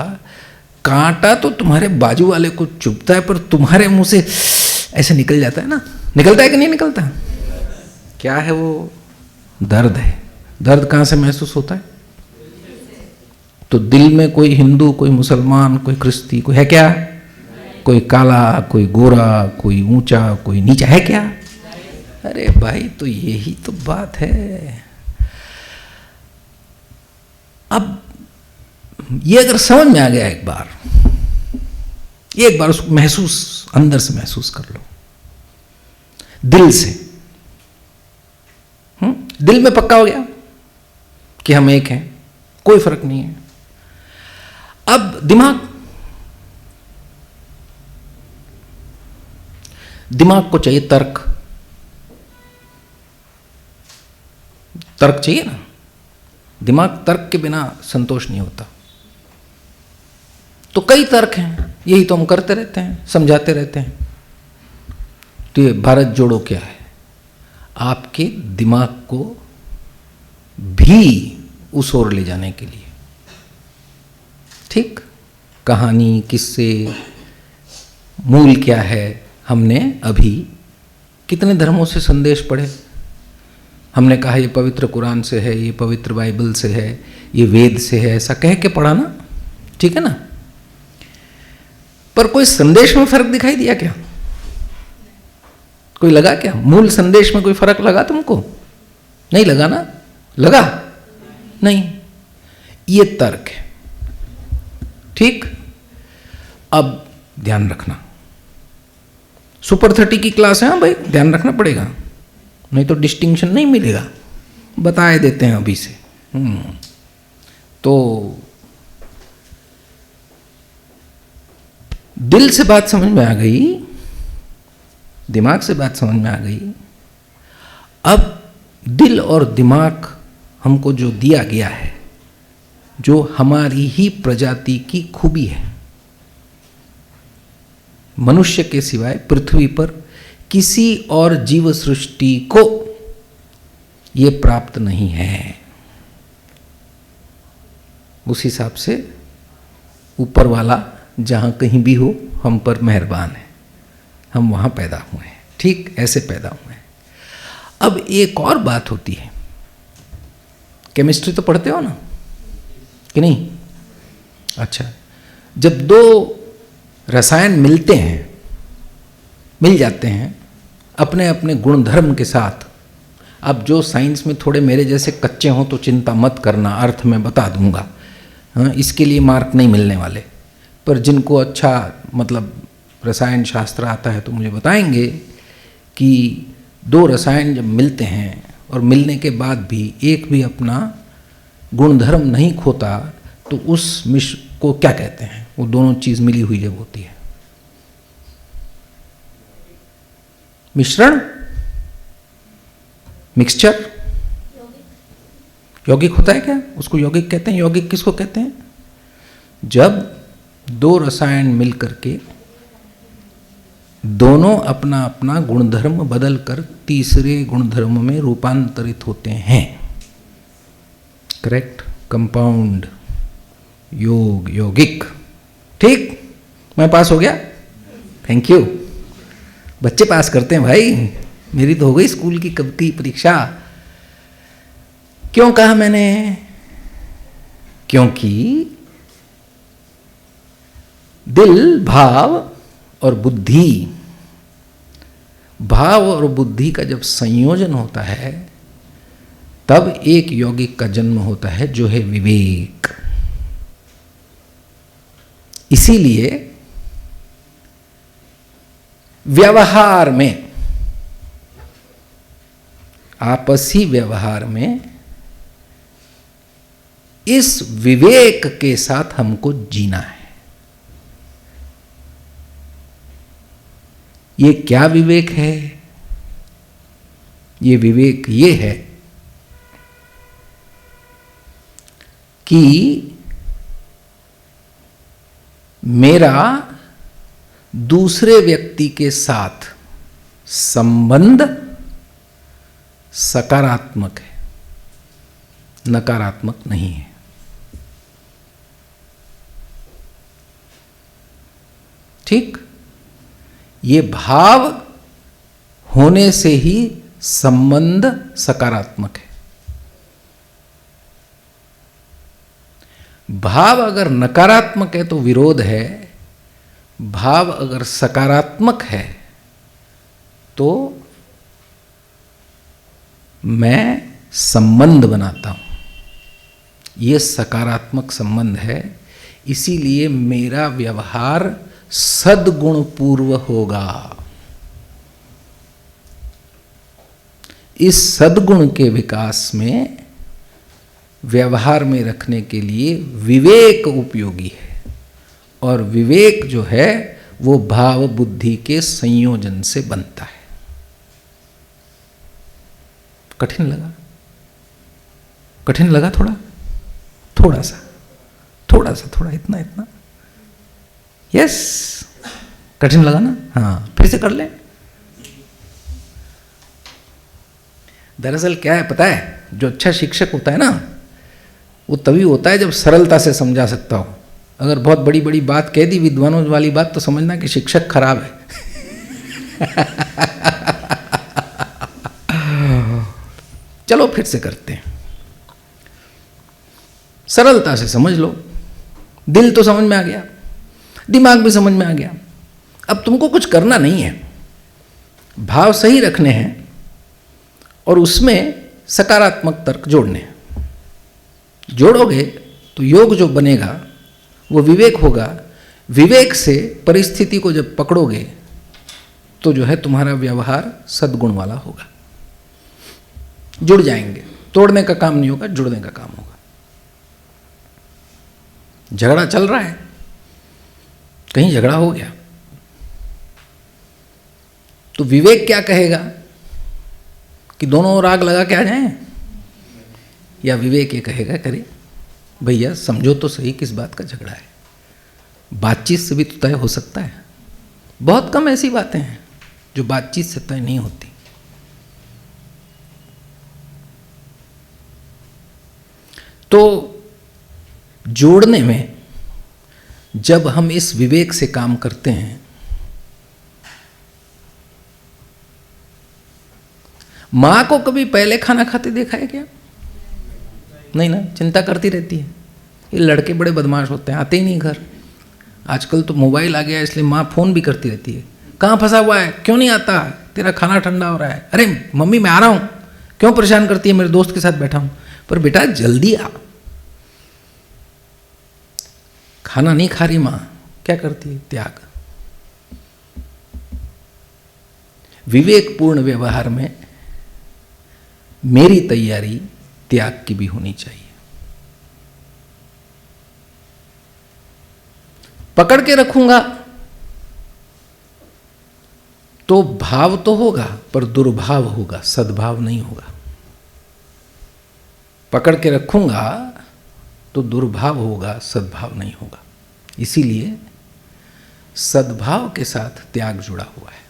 कांटा तो तुम्हारे बाजू वाले को चुभता है पर तुम्हारे मुंह से ऐसे निकल जाता है ना, निकलता है कि नहीं निकलता? क्या है वो? दर्द है। दर्द कहाँ से महसूस होता है? तो दिल में कोई हिंदू, कोई मुसलमान, कोई क्रिस्ती, कोई है क्या? कोई काला, कोई गोरा, कोई ऊंचा, कोई नीचा, है क्या? अरे भाई, तो यही तो बात है। अब ये अगर समझ में आ गया एक बार उसको महसूस, अंदर से महसूस कर लो, दिल से, दिल में पक्का हो गया कि हम एक हैं, कोई फर्क नहीं है। अब दिमाग को चाहिए तर्क चाहिए ना, दिमाग तर्क के बिना संतोष नहीं होता। तो कई तर्क हैं, यही तो हम करते रहते हैं, समझाते रहते हैं। तो ये भारत जोड़ो क्या है? आपके दिमाग को भी उस ओर ले जाने के लिए, ठीक, कहानी, किस्से, मूल क्या है? हमने अभी कितने धर्मों से संदेश पढ़े, हमने कहा ये पवित्र कुरान से है, ये पवित्र बाइबल से है, ये वेद से है, ऐसा कह के पढ़ा ना, ठीक है ना? पर कोई संदेश में फर्क दिखाई दिया क्या? कोई लगा क्या? मूल संदेश में कोई फर्क लगा तुमको? नहीं लगा ना? लगा नहीं। ये तर्क है, ठीक। अब ध्यान रखना, सुपर 30 की क्लास है, हाँ भाई, ध्यान रखना पड़ेगा, नहीं तो डिस्टिंक्शन नहीं मिलेगा, बताए देते हैं अभी से। तो दिल से बात समझ में आ गई, दिमाग से बात समझ में आ गई। अब दिल और दिमाग हमको जो दिया गया है, जो हमारी ही प्रजाति की खूबी है, मनुष्य के सिवाय पृथ्वी पर किसी और जीव सृष्टि को ये प्राप्त नहीं है। उस हिसाब से ऊपर वाला जहां कहीं भी हो हम पर मेहरबान है, हम वहां पैदा हुए हैं, ठीक, ऐसे पैदा हुए हैं। अब एक और बात होती है, केमिस्ट्री तो पढ़ते हो ना कि नहीं? अच्छा, जब दो रसायन मिल जाते हैं अपने अपने गुण धर्म के साथ, अब जो साइंस में थोड़े मेरे जैसे कच्चे हों तो चिंता मत करना, अर्थ में बता दूंगा, हाँ, इसके लिए मार्क नहीं मिलने वाले। पर जिनको अच्छा मतलब रसायन शास्त्र आता है तो मुझे बताएंगे कि दो रसायन जब मिलते हैं और मिलने के बाद भी एक भी अपना गुणधर्म नहीं खोता तो उस मिश्र को क्या कहते हैं? वो दोनों चीज़ मिली हुई जब होती है, मिश्रण, मिक्सचर। यौगिक होता है क्या? उसको यौगिक कहते हैं। यौगिक किसको कहते हैं? जब दो रसायन मिल करके दोनों अपना अपना गुणधर्म बदल कर तीसरे गुणधर्म में रूपांतरित होते हैं। करेक्ट? कंपाउंड, योग, यौगिक। ठीक, मैं पास हो गया? Thank you. बच्चे पास करते हैं भाई, मेरी तो हो गई स्कूल की कब की परीक्षा। क्यों कहा मैंने? क्योंकि दिल, भाव और बुद्धि, भाव और बुद्धि का जब संयोजन होता है तब एक यौगिक का जन्म होता है जो है विवेक। इसीलिए व्यवहार में, आपसी व्यवहार में इस विवेक के साथ हमको जीना है। ये क्या विवेक है? ये विवेक ये है कि मेरा दूसरे व्यक्ति के साथ संबंध सकारात्मक है, नकारात्मक नहीं है। ठीक? ये भाव होने से ही संबंध सकारात्मक है। भाव अगर नकारात्मक है तो विरोध है, भाव अगर सकारात्मक है तो मैं संबंध बनाता हूं। ये सकारात्मक संबंध है, इसीलिए मेरा व्यवहार सद्गुण पूर्व होगा। इस सद्गुण के विकास में, व्यवहार में रखने के लिए विवेक उपयोगी है, और विवेक जो है वो भाव बुद्धि के संयोजन से बनता है। कठिन लगा? कठिन लगा? थोड़ा सा, थोड़ा, इतना यस, कठिन लगा ना? हाँ, फिर से कर ले। दरअसल क्या है पता है, जो अच्छा शिक्षक होता है ना वो तभी होता है जब सरलता से समझा सकता हो। अगर बहुत बड़ी बड़ी बात कह दी, विद्वानों वाली बात, तो समझना कि शिक्षक खराब है। चलो फिर से करते हैं, सरलता से समझ लो। दिल तो समझ में आ गया, दिमाग भी समझ में आ गया। अब तुमको कुछ करना नहीं है, भाव सही रखने हैं और उसमें सकारात्मक तर्क जोड़ने हैं। जोड़ोगे तो योग जो बनेगा वो विवेक होगा। विवेक से परिस्थिति को जब पकड़ोगे तो जो है तुम्हारा व्यवहार सद्गुण वाला होगा। जुड़ जाएंगे, तोड़ने का काम नहीं होगा, जुड़ने का काम होगा। झगड़ा चल रहा है, कहीं झगड़ा हो गया तो विवेक क्या कहेगा कि दोनों ओर आग लगा के आ जाएं, या विवेक ये कहेगा करे भैया समझो तो सही किस बात का झगड़ा है। बातचीत से भी तो तय हो सकता है। बहुत कम ऐसी बातें हैं जो बातचीत से तय नहीं होती। तो जोड़ने में जब हम इस विवेक से काम करते हैं, मां को कभी पहले खाना खाते देखा है क्या? नहीं ना, चिंता करती रहती है। ये लड़के बड़े बदमाश होते हैं, आते ही नहीं घर। आजकल तो मोबाइल आ गया इसलिए माँ फ़ोन भी करती रहती है, कहाँ फंसा हुआ है, क्यों नहीं आता, तेरा खाना ठंडा हो रहा है, अरे मम्मी मैं आ रहा हूँ, क्यों परेशान करती है, मेरे दोस्त के साथ बैठा हूं। पर बेटा जल्दी आ। खाना नहीं खा रही मां, क्या करती है? त्याग। विवेकपूर्ण व्यवहार में मेरी तैयारी त्याग की भी होनी चाहिए। पकड़ के रखूंगा तो भाव तो होगा पर दुर्भाव होगा, सद्भाव नहीं होगा। पकड़ के रखूंगा तो दुर्भाव होगा, सद्भाव नहीं होगा। इसीलिए सद्भाव के साथ त्याग जुड़ा हुआ है।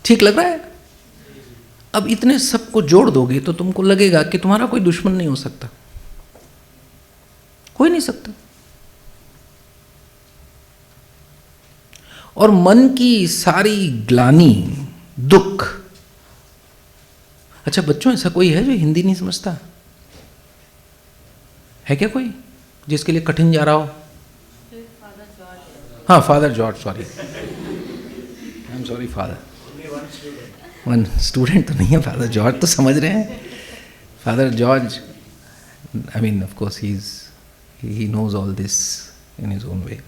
ठीक लग रहा है? अब इतने सबको जोड़ दोगे तो तुमको लगेगा कि तुम्हारा कोई दुश्मन नहीं हो सकता, कोई नहीं सकता। और मन की सारी ग्लानि, दुख। अच्छा बच्चों, ऐसा कोई है जो हिंदी नहीं समझता? है क्या कोई जिसके लिए कठिन जा रहा हो? हाँ, father George, sorry, I am sorry father. One student तो नहीं है, फादर जॉर्ज तो समझ रहे हैं। Father George, I mean of course he knows all this in his own way.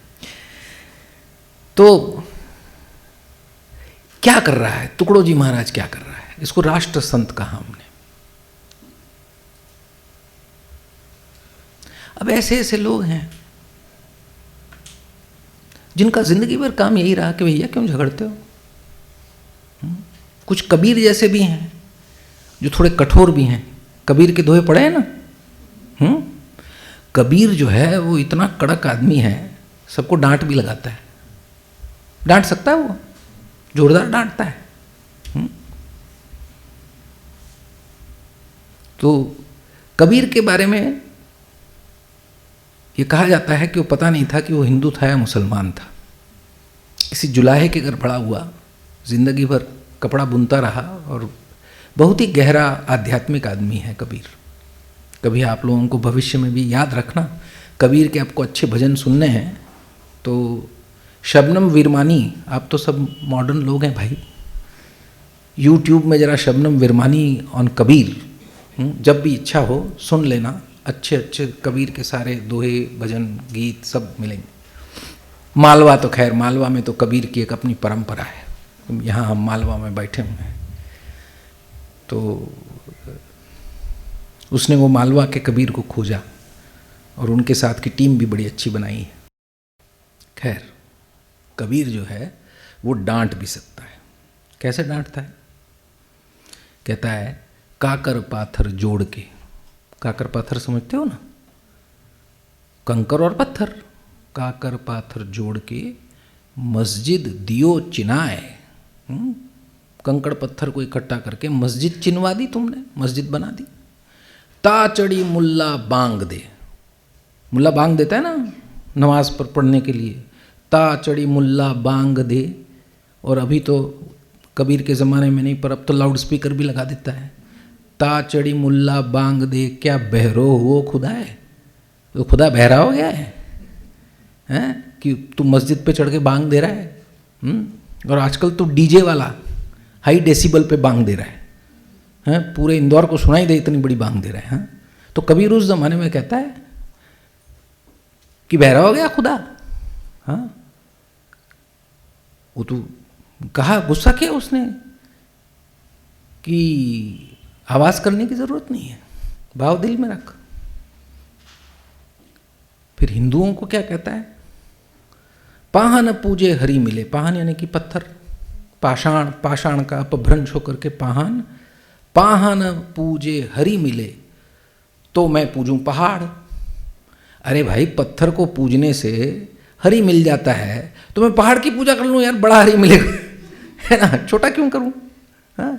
तो क्या कर रहा है टुकड़ो जी महाराज, क्या कर रहा है? इसको राष्ट्र संत कहा हमने। अब ऐसे ऐसे लोग हैं जिनका जिंदगी भर काम यही रहा कि भैया क्यों झगड़ते हो। कुछ कबीर जैसे भी हैं जो थोड़े कठोर भी हैं। कबीर के दोहे पढ़े हैं ना? कबीर जो है वो इतना कड़क आदमी है, सबको डांट भी लगाता है। डांट सकता है वो, जोरदार डांटता है। तो कबीर के बारे में ये कहा जाता है कि वो पता नहीं था कि वो हिंदू था या मुसलमान था। किसी जुलाहे के घर पड़ा हुआ, जिंदगी भर कपड़ा बुनता रहा और बहुत ही गहरा आध्यात्मिक आदमी है कबीर। कभी आप लोगों को भविष्य में भी याद रखना, कबीर के आपको अच्छे भजन सुनने हैं तो शबनम विरमानी, आप तो सब मॉडर्न लोग हैं भाई, यूट्यूब में जरा शबनम विरमानी ऑन कबीर, जब भी इच्छा हो सुन लेना। अच्छे अच्छे कबीर के सारे दोहे, भजन, गीत सब मिलेंगे। मालवा तो खैर, मालवा में तो कबीर की एक अपनी परंपरा है। यहाँ हम मालवा में बैठे हुए हैं तो उसने वो मालवा के कबीर को खोजा और उनके साथ की टीम भी बड़ी अच्छी बनाई है। खैर, कबीर जो है वो डांट भी सकता है। कैसे डांटता है? कहता है काकर पाथर जोड़ के। काकर पाथर समझते हो ना? कंकर और पत्थर। काकर पाथर जोड़ के मस्जिद दियो चिनाए। कंकड़ पत्थर को इकट्ठा करके मस्जिद चिनवा दी तुमने, मस्जिद बना दी। ताचड़ी मुल्ला बांग दे। मुल्ला बांग देता है ना नमाज पर पढ़ने के लिए। ताचड़ी मुल्ला बांग दे। और अभी तो कबीर के ज़माने में नहीं, पर अब तो लाउड स्पीकर भी लगा देता है। ताचड़ी मुल्ला बांग दे, क्या बहरो हो खुदा है? तो खुदा बहरा हो गया है हैं कि तू मस्जिद पे चढ़ के बांग दे रहा है। और आजकल तो डीजे वाला हाई डेसिबल पे बांग दे रहा है, पूरे इंदौर को सुनाई दे इतनी बड़ी बांग दे रहा है। तो कबीर उस जमाने में कहता है कि बहरा हो गया खुदा। हाँ, वो तो कहा, गुस्सा किया उसने कि आवाज करने की जरूरत नहीं है, भाव दिल में रख। फिर हिंदुओं को क्या कहता है? पाहन पूजे हरि मिले। पाहन यानी कि पत्थर, पाषाण, पाषाण का अपभ्रंश होकर के पाहन। पाहन पूजे हरि मिले तो मैं पूजूं पहाड़। अरे भाई, पत्थर को पूजने से हरि मिल जाता है तो मैं पहाड़ की पूजा कर लूं यार, बड़ा हरि मिलेगा है ना, छोटा क्यों करूं? हाँ?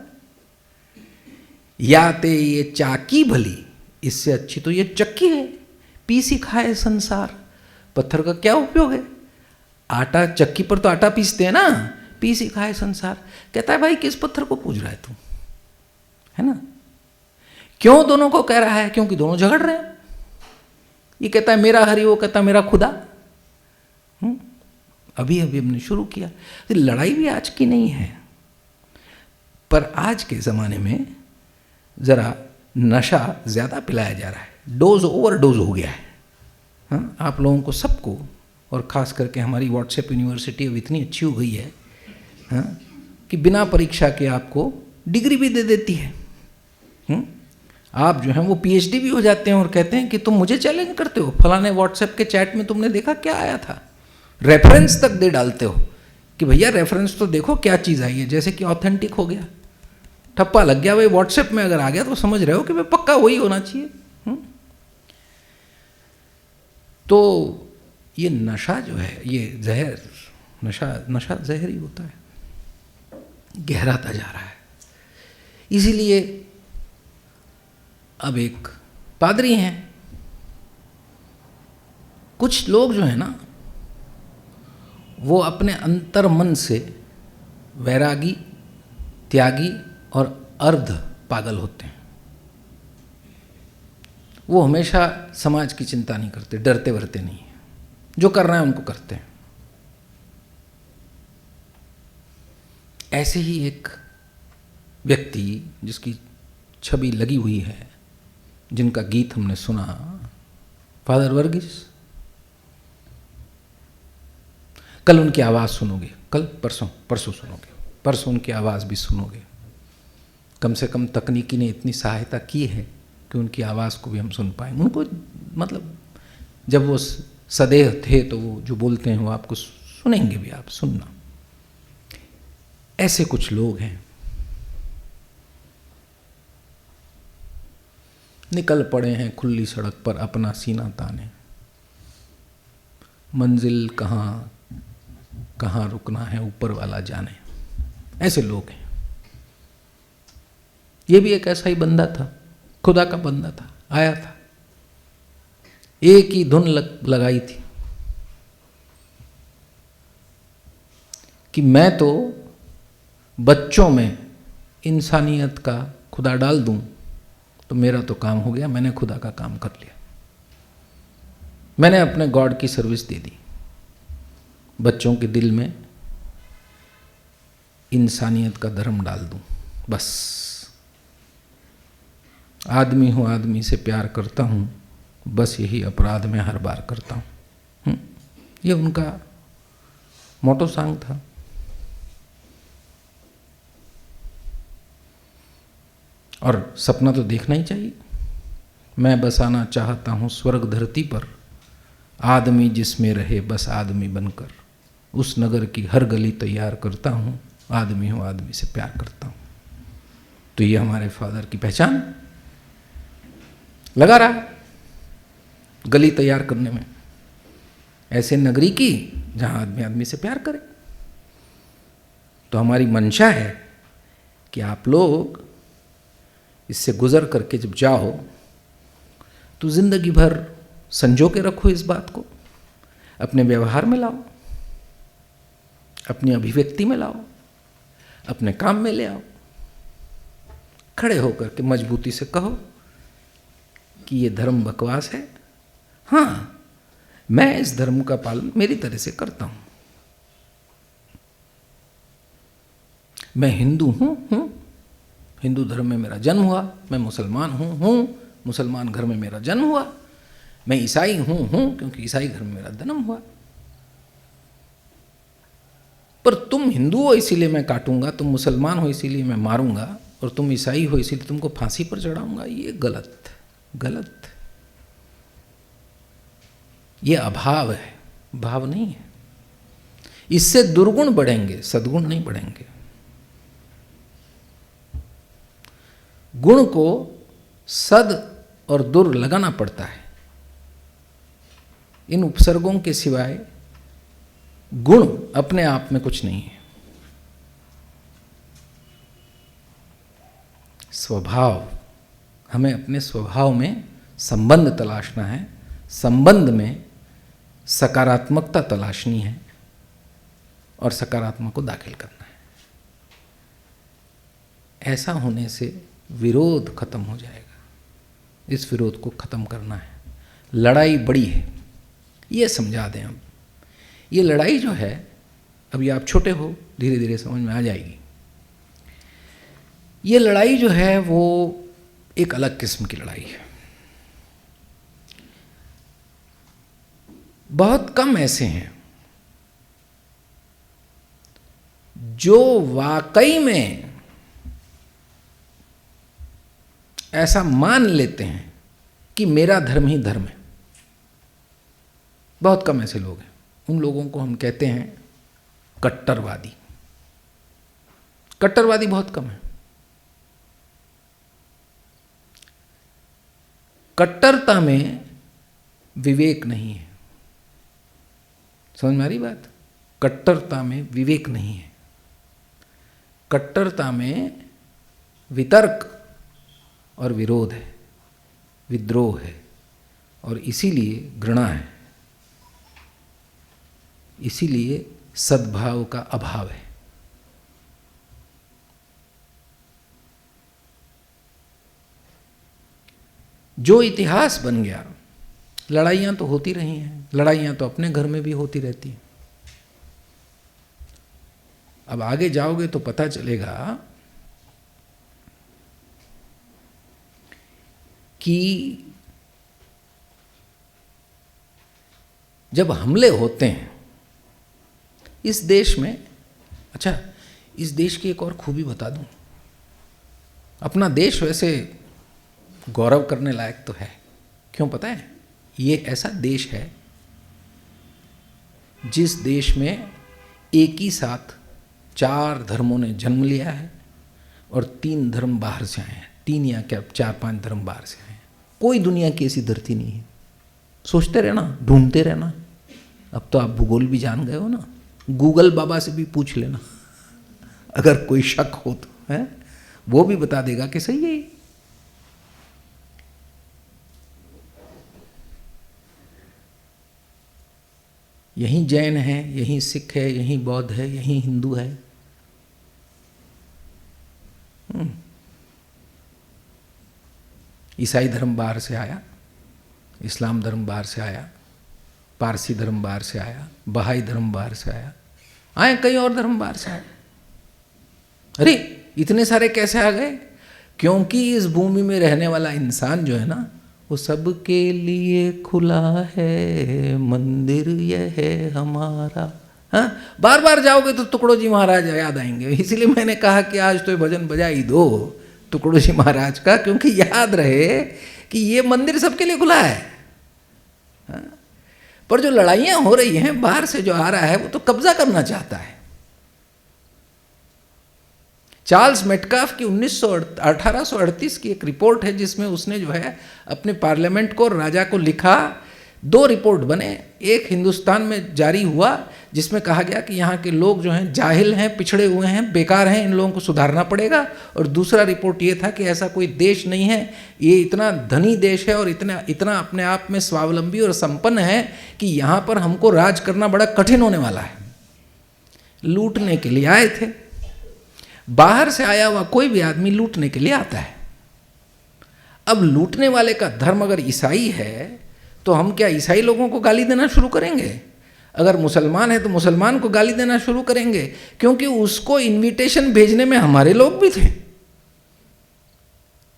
या ते ये चाकी भली, इससे अच्छी तो ये चक्की है। पीसी खाए संसार। पत्थर का क्या उपयोग है? आटा, चक्की पर तो आटा पीसते हैं ना, पीसी खाए संसार। कहता है भाई किस पत्थर को पूज रहा है तू, है ना? क्यों दोनों को कह रहा है? क्योंकि दोनों झगड़ रहे हैं। ये कहता है मेरा हरि, वो कहता है मेरा खुदा। अभी अभी हमने शुरू किया। लड़ाई भी आज की नहीं है, पर आज के ज़माने में ज़रा नशा ज़्यादा पिलाया जा रहा है, डोज ओवरडोज हो गया है। हाँ, आप लोगों को सबको, और ख़ास करके हमारी व्हाट्सएप यूनिवर्सिटी अब इतनी अच्छी हो गई है, हाँ, कि बिना परीक्षा के आपको डिग्री भी दे देती है। आप जो हैं वो पीएचडी भी हो जाते हैं और कहते हैं कि तुम मुझे चैलेंज करते हो, फलाने व्हाट्सएप के चैट में तुमने देखा क्या आया था, रेफरेंस तक दे डालते हो कि भैया रेफरेंस तो देखो क्या चीज़ आई है, जैसे कि ऑथेंटिक हो गया, ठप्पा लग गया। भाई व्हाट्सएप में अगर आ गया तो समझ रहे हो कि भाई पक्का वही होना चाहिए। तो ये नशा जो है, ये जहर, नशा जहर ही होता है, गहराता जा रहा है। इसीलिए अब एक पादरी हैं, कुछ लोग जो है ना वो अपने अंतर मन से वैरागी, त्यागी और अर्ध पागल होते हैं। वो हमेशा समाज की चिंता नहीं करते, डरते वरते नहीं है, जो करना है उनको करते हैं। ऐसे ही एक व्यक्ति जिसकी छवि लगी हुई है, जिनका गीत हमने सुना, फादर वर्गीस, कल उनकी आवाज़ सुनोगे, कल परसों सुनोगे, परसों उनकी आवाज़ भी सुनोगे। कम से कम तकनीकी ने इतनी सहायता की है कि उनकी आवाज़ को भी हम सुन पाए। उनको मतलब जब वो सदेह थे तो वो जो बोलते हैं वो आपको सुनेंगे भी, आप सुनना। ऐसे कुछ लोग हैं, निकल पड़े हैं खुली सड़क पर अपना सीना ताने, मंजिल कहाँ कहाँ रुकना है ऊपर वाला जाने। ऐसे लोग हैं। ये भी एक ऐसा ही बंदा था, खुदा का बंदा था, आया था, एक ही धुन लगाई थी कि मैं तो बच्चों में इंसानियत का खुदा डाल दूं तो मेरा तो काम हो गया, मैंने खुदा का काम कर लिया, मैंने अपने गॉड की सर्विस दे दी। बच्चों के दिल में इंसानियत का धर्म डाल दूं, बस। आदमी हूं, आदमी से प्यार करता हूं, बस यही अपराध मैं हर बार करता हूं। ये उनका मोटो सॉन्ग था। और सपना तो देखना ही चाहिए। मैं बसाना चाहता हूँ स्वर्ग धरती पर, आदमी जिसमें रहे बस आदमी बनकर, उस नगर की हर गली तैयार करता हूँ, आदमी हूँ, आदमी से प्यार करता हूँ। तो ये हमारे फादर की पहचान लगा रहा गली तैयार करने में, ऐसे नगरी की जहाँ आदमी आदमी से प्यार करे। तो हमारी मंशा है कि आप लोग इससे गुजर करके जब जाओ तो जिंदगी भर संजो के रखो इस बात को, अपने व्यवहार में लाओ, अपनी अभिव्यक्ति में लाओ, अपने काम में ले आओ। खड़े होकर के मजबूती से कहो कि ये धर्म बकवास है, हाँ मैं इस धर्म का पालन मेरी तरह से करता हूं, मैं हिंदू हूं, हिंदू धर्म में मेरा जन्म हुआ, मैं मुसलमान हूं, मुसलमान घर में मेरा जन्म हुआ, मैं ईसाई हूं क्योंकि ईसाई घर में मेरा जन्म हुआ। पर तुम हिंदू हो इसीलिए मैं काटूंगा, तुम मुसलमान हो इसीलिए मैं मारूंगा, और तुम ईसाई हो इसीलिए तुमको फांसी पर चढ़ाऊंगा, ये गलत। ये अभाव है, भाव नहीं है। इससे दुर्गुण बढ़ेंगे, सद्गुण नहीं बढ़ेंगे। गुण को सद और दुर लगाना पड़ता है। इन उपसर्गों के सिवाय गुण अपने आप में कुछ नहीं है। स्वभाव, हमें अपने स्वभाव में संबंध तलाशना है, संबंध में सकारात्मकता तलाशनी है और सकारात्मक को दाखिल करना है। ऐसा होने से विरोध खत्म हो जाएगा। इस विरोध को खत्म करना है। लड़ाई बड़ी है, ये समझा दें हम। ये लड़ाई जो है, अभी आप छोटे हो, धीरे धीरे समझ में आ जाएगी। ये लड़ाई जो है वो एक अलग किस्म की लड़ाई है। बहुत कम ऐसे हैं जो वाकई में ऐसा मान लेते हैं कि मेरा धर्म ही धर्म है। बहुत कम ऐसे लोग हैं। उन लोगों को हम कहते हैं कट्टरवादी। कट्टरवादी बहुत कम है। कट्टरता में विवेक नहीं है। समझ में आ रही बात? कट्टरता में विवेक नहीं है। कट्टरता में वितर्क और विरोध है, विद्रोह है, और इसीलिए घृणा है, इसीलिए सद्भाव का अभाव है। जो इतिहास बन गया, लड़ाइयाँ तो होती रही हैं, लड़ाइयाँ तो अपने घर में भी होती रहती हैं। अब आगे जाओगे तो पता चलेगा कि जब हमले होते हैं इस देश में, अच्छा इस देश की एक और खूबी बता दूं, अपना देश वैसे गौरव करने लायक तो है। क्यों पता है? ये ऐसा देश है जिस देश में एक ही साथ 4 धर्मों ने जन्म लिया है और 3 धर्म बाहर से आए हैं। 3 या क्या 4-5 धर्म बाहर से आए हैं। कोई दुनिया की ऐसी धरती नहीं है। सोचते रहना, ढूंढते रहना। अब तो आप भूगोल भी जान गए हो ना, गूगल बाबा से भी पूछ लेना अगर कोई शक हो तो, है वो भी बता देगा कि सही है। यहीं जैन है, यहीं सिख है, यहीं बौद्ध है, यहीं हिंदू है। ईसाई धर्म बाहर से आया, इस्लाम धर्म बाहर से आया, पारसी धर्म बाहर से आया, बहाई धर्म बाहर से आया, आए कई और धर्म बाहर से आए। अरे इतने सारे कैसे आ गए? क्योंकि इस भूमि में रहने वाला इंसान जो है ना, वो सबके लिए खुला है, मंदिर यह है हमारा। हाँ, बार बार जाओगे तो टुकड़ो जी महाराज याद आएंगे। इसीलिए मैंने कहा कि आज तो भजन बजा ही दो टुकड़ो जी महाराज का, क्योंकि याद रहे कि ये मंदिर सबके लिए खुला है। हाँ? पर जो लड़ाइयाँ हो रही हैं, बाहर से जो आ रहा है वो तो कब्जा करना चाहता है। चार्ल्स मेटकाफ की 1838 की एक रिपोर्ट है जिसमें उसने जो है अपने पार्लियामेंट को और राजा को लिखा। 2 रिपोर्ट बने। एक हिंदुस्तान में जारी हुआ जिसमें कहा गया कि यहाँ के लोग जो हैं जाहिल हैं, पिछड़े हुए हैं, बेकार हैं, इन लोगों को सुधारना पड़ेगा। और दूसरा रिपोर्ट ये था कि ऐसा कोई देश नहीं है, ये इतना धनी देश है और इतना अपने आप में स्वावलंबी और संपन्न है कि यहाँ पर हमको राज करना बड़ा कठिन होने वाला है। लूटने के लिए आए थे। बाहर से आया हुआ कोई भी आदमी लूटने के लिए आता है। अब लूटने वाले का धर्म अगर ईसाई है तो हम क्या ईसाई लोगों को गाली देना शुरू करेंगे? अगर मुसलमान है तो मुसलमान को गाली देना शुरू करेंगे, क्योंकि उसको इनविटेशन भेजने में हमारे लोग भी थे।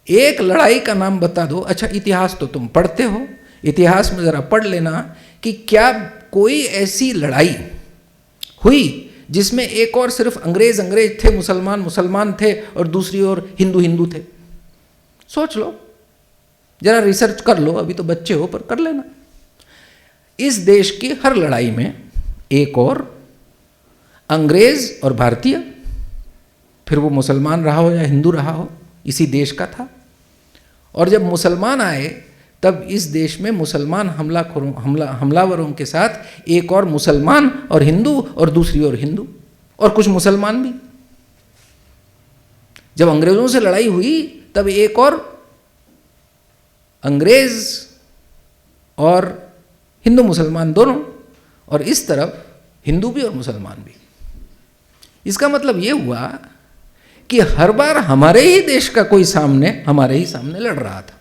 एक लड़ाई का नाम बता दो। अच्छा, इतिहास तो तुम पढ़ते हो, इतिहास में जरा पढ़ लेना कि क्या कोई ऐसी लड़ाई हुई जिसमें एक और सिर्फ अंग्रेज थे, मुसलमान थे और दूसरी ओर हिंदू थे। सोच लो, जरा रिसर्च कर लो। अभी तो बच्चे हो पर कर लेना। इस देश की हर लड़ाई में एक और अंग्रेज और भारतीय, फिर वो मुसलमान रहा हो या हिंदू रहा हो, इसी देश का था। और जब मुसलमान आए तब इस देश में मुसलमान हमलावरों के साथ एक और मुसलमान और हिंदू और दूसरी ओर हिंदू और कुछ मुसलमान भी। जब अंग्रेजों से लड़ाई हुई तब एक और अंग्रेज और हिंदू मुसलमान दोनों, और इस तरफ हिंदू भी और मुसलमान भी। इसका मतलब ये हुआ कि हर बार हमारे ही देश का कोई हमारे ही सामने लड़ रहा था।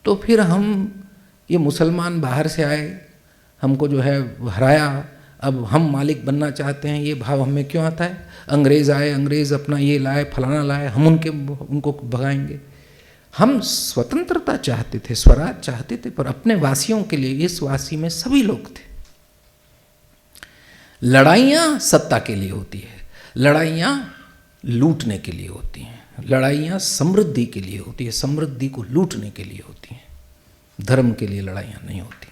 तो फिर हम ये मुसलमान बाहर से आए, हमको जो है हराया, अब हम मालिक बनना चाहते हैं, ये भाव हमें क्यों आता है? अंग्रेज़ आए, अंग्रेज़ अपना ये लाए, फलाना लाए, हम उनको भगाएंगे। हम स्वतंत्रता चाहते थे, स्वराज चाहते थे, पर अपने वासियों के लिए। इस वासी में सभी लोग थे। लड़ाइयाँ सत्ता के लिए होती है, लड़ाइयाँ लूटने के लिए होती हैं, लड़ाइयाँ समृद्धि के लिए होती है, समृद्धि को लूटने के लिए होती हैं। धर्म के लिए लड़ाइयाँ नहीं होती।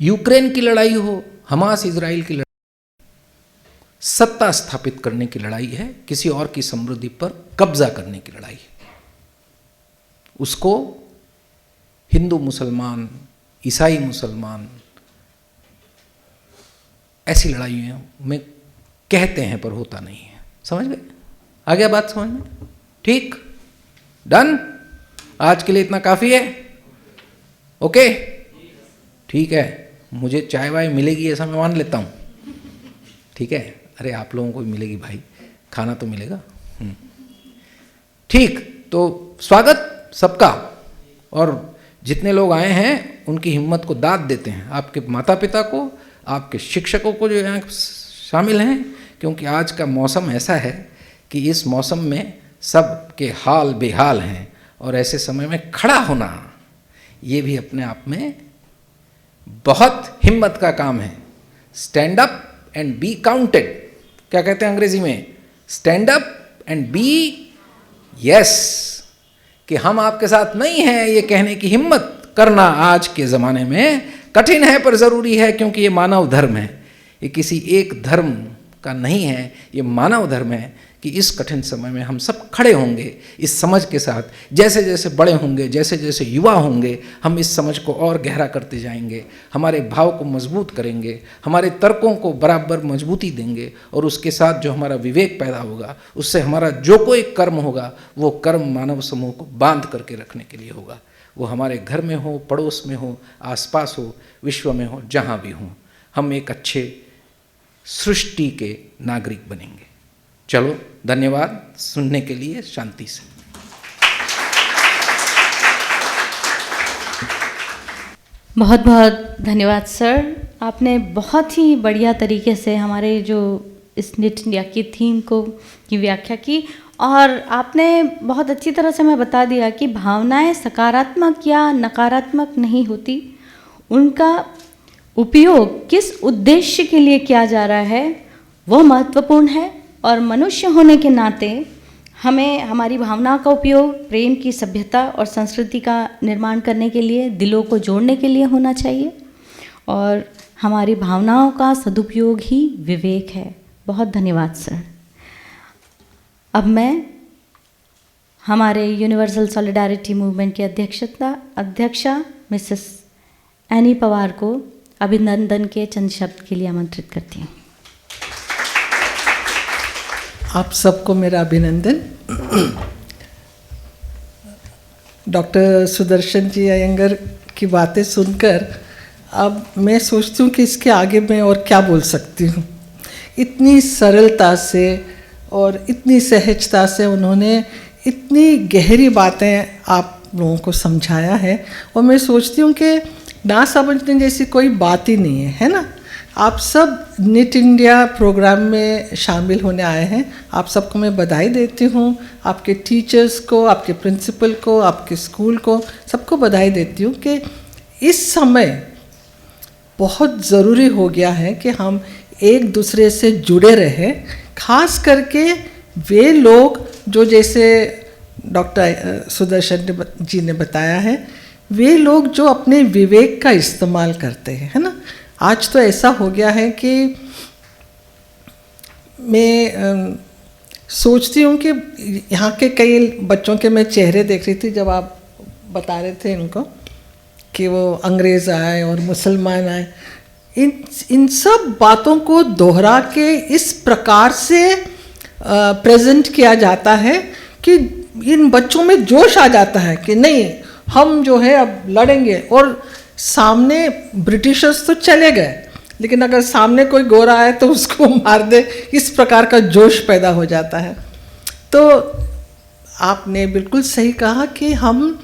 यूक्रेन की लड़ाई हो, हमास इजराइल की लड़ाई, सत्ता स्थापित करने की लड़ाई है, किसी और की समृद्धि पर कब्जा करने की लड़ाई है। उसको हिंदू मुसलमान, ईसाई मुसलमान ऐसी लड़ाइयों में कहते हैं, पर होता नहीं है। समझ गए? आ गया बात समझ में? ठीक, डन। आज के लिए इतना काफी है। ओके, ठीक है। मुझे चाय वाय मिलेगी ऐसा मैं मान लेता हूँ, ठीक है? अरे आप लोगों को भी मिलेगी भाई, खाना तो मिलेगा। ठीक, तो स्वागत सबका। और जितने लोग आए हैं उनकी हिम्मत को दाद देते हैं, आपके माता पिता को, आपके शिक्षकों को जो यहाँ शामिल हैं, क्योंकि आज का मौसम ऐसा है कि इस मौसम में सबके हाल बेहाल हैं, और ऐसे समय में खड़ा होना ये भी अपने आप में बहुत हिम्मत का काम है। Stand up and be counted, क्या कहते हैं अंग्रेजी में? Stand up and be yes, कि हम आपके साथ नहीं हैं, ये कहने की हिम्मत करना आज के ज़माने में कठिन है, पर ज़रूरी है, क्योंकि ये मानव धर्म है। ये किसी एक धर्म का नहीं है, ये मानव धर्म है कि इस कठिन समय में हम सब खड़े होंगे इस समझ के साथ। जैसे जैसे बड़े होंगे, जैसे जैसे युवा होंगे, हम इस समझ को और गहरा करते जाएंगे, हमारे भाव को मजबूत करेंगे, हमारे तर्कों को बराबर मजबूती देंगे, और उसके साथ जो हमारा विवेक पैदा होगा, उससे हमारा जो कोई कर्म होगा, वो कर्म मानव समूह को बांध करके रखने के लिए होगा। वो हमारे घर में हो, पड़ोस में हो, आसपास हो, विश्व में हो, जहाँ भी हो, हम एक अच्छे सृष्टि के नागरिक बनेंगे। चलो, धन्यवाद सुनने के लिए। शांति से। बहुत बहुत धन्यवाद सर, आपने बहुत ही बढ़िया तरीके से हमारे जो इस निट इंडिया की थीम को की व्याख्या की, और आपने बहुत अच्छी तरह से हमें बता दिया कि भावनाएं सकारात्मक या नकारात्मक नहीं होती, उनका उपयोग किस उद्देश्य के लिए किया जा रहा है वो महत्वपूर्ण है। और मनुष्य होने के नाते हमें हमारी भावनाओं का उपयोग प्रेम की सभ्यता और संस्कृति का निर्माण करने के लिए, दिलों को जोड़ने के लिए होना चाहिए, और हमारी भावनाओं का सदुपयोग ही विवेक है। बहुत धन्यवाद सर। अब मैं हमारे यूनिवर्सल सॉलिडारिटी मूवमेंट की अध्यक्षा मिसेस एनी पवार को अभिनंदन के चंद शब्द के लिए आमंत्रित करती हूँ। आप सबको मेरा अभिनंदन। डॉक्टर सुदर्शन जी अयंगर की बातें सुनकर अब मैं सोचती हूँ कि इसके आगे मैं और क्या बोल सकती हूँ। इतनी सरलता से और इतनी सहजता से उन्होंने इतनी गहरी बातें आप लोगों को समझाया है, और मैं सोचती हूँ कि ना समझने जैसी कोई बात ही नहीं है ना। आप सब निट इंडिया प्रोग्राम में शामिल होने आए हैं, आप सबको मैं बधाई देती हूँ। आपके टीचर्स को, आपके प्रिंसिपल को, आपके स्कूल को, सबको बधाई देती हूँ कि इस समय बहुत ज़रूरी हो गया है कि हम एक दूसरे से जुड़े रहें, खास करके वे लोग जो, जैसे डॉक्टर सुदर्शन जी ने बताया है, वे लोग जो अपने विवेक का इस्तेमाल करते हैं, है ना। आज तो ऐसा हो गया है कि मैं सोचती हूँ कि यहाँ के कई बच्चों के मैं चेहरे देख रही थी जब आप बता रहे थे इनको कि वो अंग्रेज़ आए और मुसलमान आए। इन सब बातों को दोहरा के इस प्रकार से प्रेजेंट किया जाता है कि इन बच्चों में जोश आ जाता है कि नहीं, हम जो है अब लड़ेंगे। और सामने ब्रिटिशर्स तो चले गए, लेकिन अगर सामने कोई गोरा आए तो उसको मार दे, इस प्रकार का जोश पैदा हो जाता है। तो आपने बिल्कुल सही कहा कि हम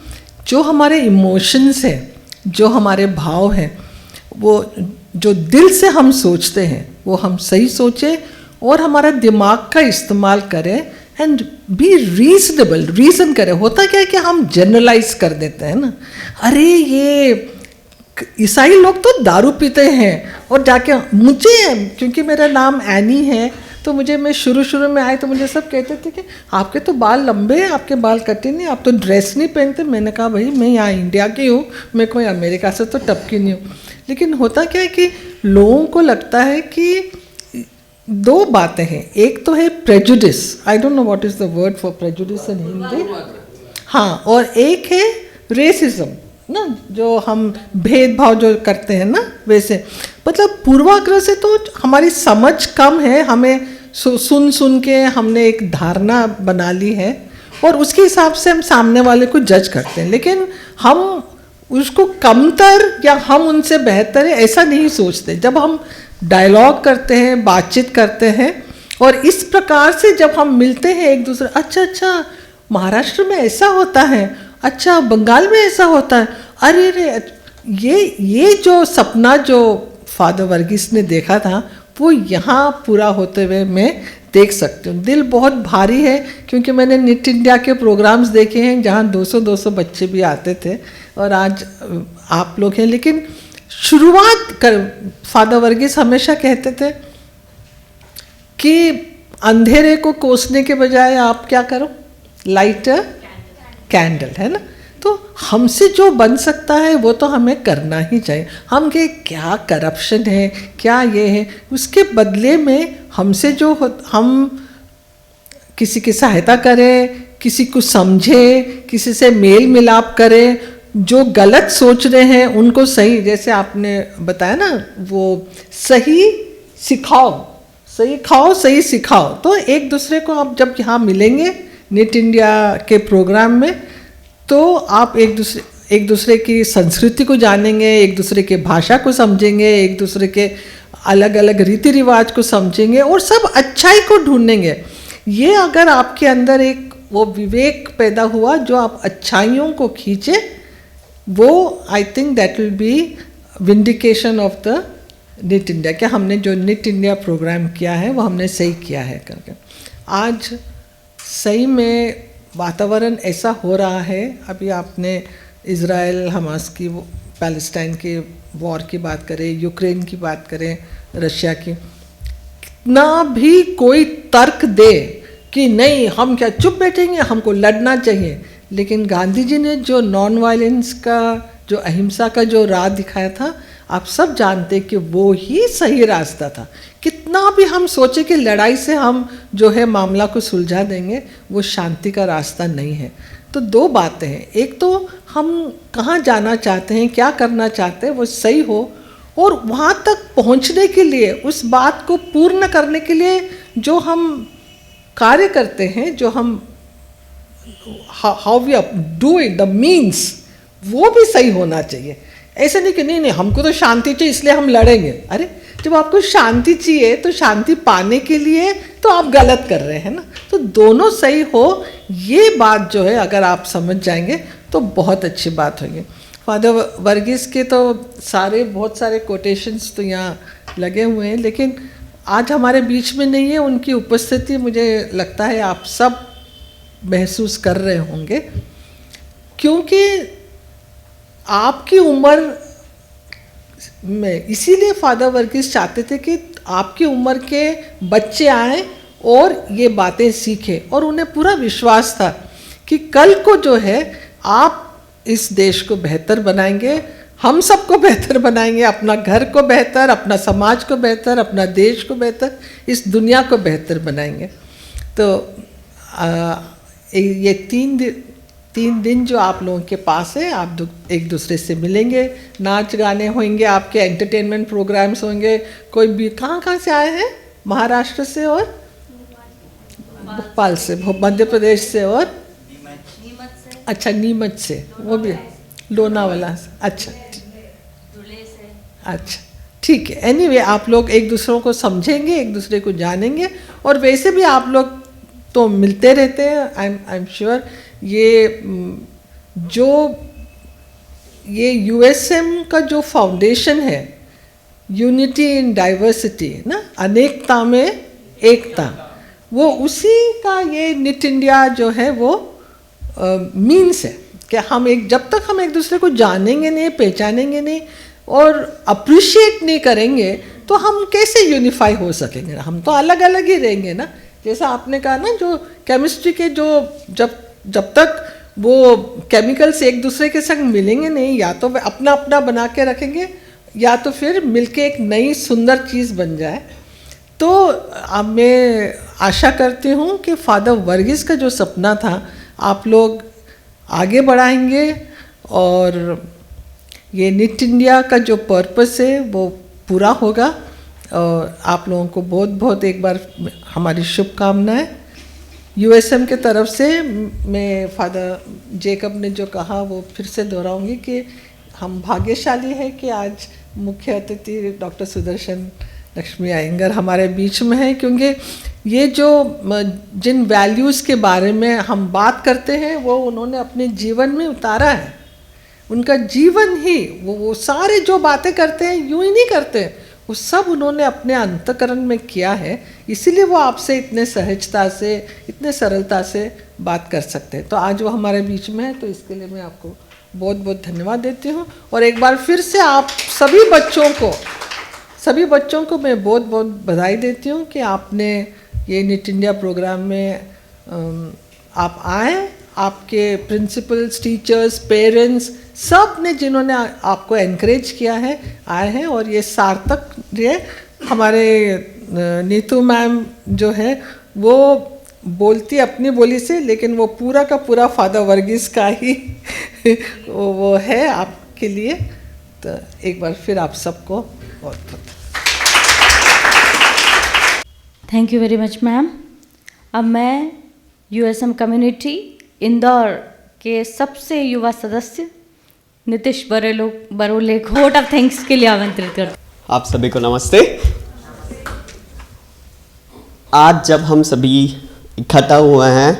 जो हमारे इमोशंस हैं, जो हमारे भाव हैं, वो जो दिल से हम सोचते हैं वो हम सही सोचें और हमारा दिमाग का इस्तेमाल करें एंड बी रीजनेबल, रीज़न करें। होता क्या है कि हम जनरलाइज कर देते हैं ना, अरे ये ईसाई लोग तो दारू पीते हैं, और जाके मुझे, क्योंकि मेरा नाम एनी है तो मुझे, मैं शुरू में आए तो मुझे सब कहते थे कि आपके तो बाल लंबे हैं, आपके बाल कटे नहीं, आप तो ड्रेस नहीं पहनते। मैंने कहा भाई मैं यहाँ इंडिया की हूँ, मैं कोई अमेरिका से तो टपकी नहीं हूँ। लेकिन होता क्या है कि लोगों को लगता है कि दो बातें हैं, एक तो है prejudice, I don't know what is the word for prejudice in Hindi, हाँ, और एक है रेसिज्म ना, जो हम भेदभाव जो करते हैं ना, वैसे मतलब पूर्वाग्रह से तो हमारी समझ कम है, हमें सुन के हमने एक धारणा बना ली है और उसके हिसाब से हम सामने वाले को जज करते हैं, लेकिन हम उसको कमतर या हम उनसे बेहतर है ऐसा नहीं सोचते। जब हम डायलॉग करते हैं, बातचीत करते हैं और इस प्रकार से जब हम मिलते हैं एक दूसरे, अच्छा महाराष्ट्र में ऐसा होता है, अच्छा बंगाल में ऐसा होता है, अरे ये जो सपना जो फादर वर्गीस ने देखा था वो यहाँ पूरा होते हुए मैं देख सकती हूँ। दिल बहुत भारी है क्योंकि मैंने निट इंडिया के प्रोग्राम्स देखे हैं जहाँ 200 बच्चे भी आते थे और आज आप लोग हैं। लेकिन शुरुआत कर फादर वर्गीस हमेशा कहते थे कि अंधेरे को कोसने के बजाय आप क्या करो, लाइट अ कैंडल, है ना। तो हमसे जो बन सकता है वो तो हमें करना ही चाहिए। हम के क्या करप्शन है, क्या ये है, उसके बदले में हमसे जो हम किसी की सहायता करें, किसी को समझें, किसी से मेल मिलाप करें, जो गलत सोच रहे हैं उनको सही, जैसे आपने बताया ना, वो सही सिखाओ, सही खाओ, सही सिखाओ। तो एक दूसरे को आप जब यहाँ मिलेंगे निट इंडिया के प्रोग्राम में, तो आप एक दूसरे की संस्कृति को जानेंगे, एक दूसरे के भाषा को समझेंगे, एक दूसरे के अलग अलग रीति रिवाज को समझेंगे और सब अच्छाई को ढूंढेंगे। ये अगर आपके अंदर एक वो विवेक पैदा हुआ जो आप अच्छाइयों को खींचे, वो I think that will be vindication of the nit India. क्या हमने जो निट इंडिया प्रोग्राम किया है वो हमने सही किया है करके। आज सही में वातावरण ऐसा हो रहा है, अभी आपने इज़राइल हमास की, पैलेस्टाइन के वॉर की बात करें, यूक्रेन की बात करें, रशिया की, कितना भी कोई तर्क दे कि नहीं हम क्या चुप बैठेंगे, हमको लड़ना चाहिए, लेकिन गांधी जी ने जो नॉन वायलेंस का, जो अहिंसा का जो राह दिखाया था, आप सब जानते कि वो ही सही रास्ता था। कितना भी हम सोचे कि लड़ाई से हम जो है मामला को सुलझा देंगे, वो शांति का रास्ता नहीं है। तो दो बातें हैं, एक तो हम कहाँ जाना चाहते हैं, क्या करना चाहते हैं, वो सही हो, और वहाँ तक पहुँचने के लिए, उस बात को पूर्ण करने के लिए जो हम कार्य करते हैं, जो हम how we do it, the means, वो भी सही होना चाहिए। ऐसे नहीं कि नहीं हमको तो शांति चाहिए इसलिए हम लड़ेंगे। अरे जब आपको शांति चाहिए तो शांति पाने के लिए तो आप गलत कर रहे हैं ना। तो दोनों सही हो, ये बात जो है अगर आप समझ जाएंगे तो बहुत अच्छी बात होगी। फादर वर्गीस के तो बहुत सारे कोटेशंस तो यहाँ लगे हुए हैं, लेकिन आज हमारे बीच में नहीं है। उनकी उपस्थिति मुझे लगता है आप सब महसूस कर रहे होंगे, क्योंकि आपकी उम्र में, इसीलिए फादर वर्गीस चाहते थे कि आपकी उम्र के बच्चे आएं और ये बातें सीखें, और उन्हें पूरा विश्वास था कि कल को जो है आप इस देश को बेहतर बनाएंगे, हम सबको बेहतर बनाएंगे, अपना घर को बेहतर, अपना समाज को बेहतर, अपना देश को बेहतर, इस दुनिया को बेहतर बनाएंगे। तो ये तीन दिन जो आप लोगों के पास है, आप एक दूसरे से मिलेंगे, नाच गाने होंगे, आपके एंटरटेनमेंट प्रोग्राम्स होंगे। कोई भी कहाँ से आए हैं, महाराष्ट्र से और भोपाल से, मध्य प्रदेश से और अच्छा नीमच से, वो भी लोनावाला से, अच्छा ठीक है। एनीवे आप लोग एक दूसरों को समझेंगे, एक दूसरे को जानेंगे, और वैसे भी आप लोग तो मिलते रहते हैं। आई एम श्योर ये जो ये यूएसएम का जो फाउंडेशन है, यूनिटी इन डाइवर्सिटी ना, अनेकता में एकता, वो उसी का ये निट इंडिया जो है वो मीन्स है कि हम जब तक हम एक दूसरे को जानेंगे नहीं, पहचानेंगे नहीं और अप्रिशिएट नहीं करेंगे तो हम कैसे यूनिफाई हो सकेंगे। हम तो अलग अलग ही रहेंगे ना। जैसा आपने कहा ना, जो केमिस्ट्री के जो जब तक वो केमिकल्स एक दूसरे के संग मिलेंगे नहीं, या तो वे अपना अपना बना के रखेंगे या तो फिर मिलके एक नई सुंदर चीज़ बन जाए। तो अब मैं आशा करती हूँ कि फादर वर्गीस का जो सपना था आप लोग आगे बढ़ाएंगे और ये निट इंडिया का जो पर्पस है वो पूरा होगा। और आप लोगों को बहुत बहुत एक बार हमारी शुभकामनाएं। यूएसएम के तरफ से मैं फादर जेकब ने जो कहा वो फिर से दोहराऊंगी कि हम भाग्यशाली हैं कि आज मुख्य अतिथि डॉक्टर सुदर्शन लक्ष्मी अयंगर हमारे बीच में है, क्योंकि ये जो जिन वैल्यूज़ के बारे में हम बात करते हैं वो उन्होंने अपने जीवन में उतारा है। उनका जीवन ही वो सारे जो बातें करते हैं यूँ ही नहीं करते, वो सब उन्होंने अपने अंतःकरण में किया है। इसीलिए वो आपसे इतने सहजता से, इतने सरलता से बात कर सकते हैं। तो आज वो हमारे बीच में है, तो इसके लिए मैं आपको बहुत बहुत धन्यवाद देती हूँ। और एक बार फिर से आप सभी बच्चों को मैं बहुत बहुत बधाई देती हूँ कि आपने ये निट इंडिया प्रोग्राम में आप आए। आपके प्रिंसिपल्स, टीचर्स, पेरेंट्स सब ने जिन्होंने आपको एनकरेज किया है आए हैं। और ये सार्थक है। हमारे नीतू मैम जो है वो बोलती अपनी बोली से, लेकिन वो पूरा का पूरा फादर वर्गीस का ही वो है आपके लिए। तो एक बार फिर आप सबको बहुत बहुत thank you very much ma'am. अब मैं यूएसएम कम्युनिटी इंदौर के सबसे युवा सदस्य नीतीश बरोले को वोट ऑफ थैंक्स के लिए आमंत्रित करते हैं। आप सभी को नमस्ते। आज जब हम सभी इकट्ठा हुए हैं,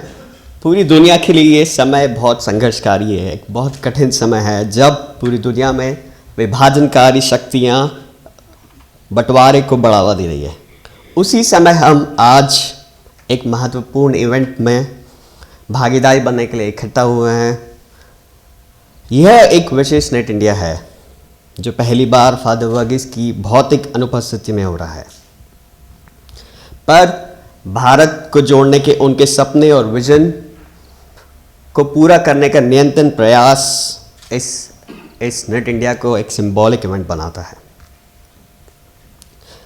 पूरी दुनिया के लिए ये समय बहुत संघर्षकारी है, एक बहुत कठिन समय है, जब पूरी दुनिया में विभाजनकारी शक्तियाँ बंटवारे को बढ़ावा दे रही है। उसी समय हम आज एक महत्वपूर्ण इवेंट में भागीदारी बनने के लिए इकट्ठा हुए हैं। यह एक विशेष निट इंडिया है जो पहली बार फादर वर्गीस की भौतिक अनुपस्थिति में हो रहा है, पर भारत को जोड़ने के उनके सपने और विजन को पूरा करने का निरंतर प्रयास इस निट इंडिया को एक सिंबॉलिक इवेंट बनाता है।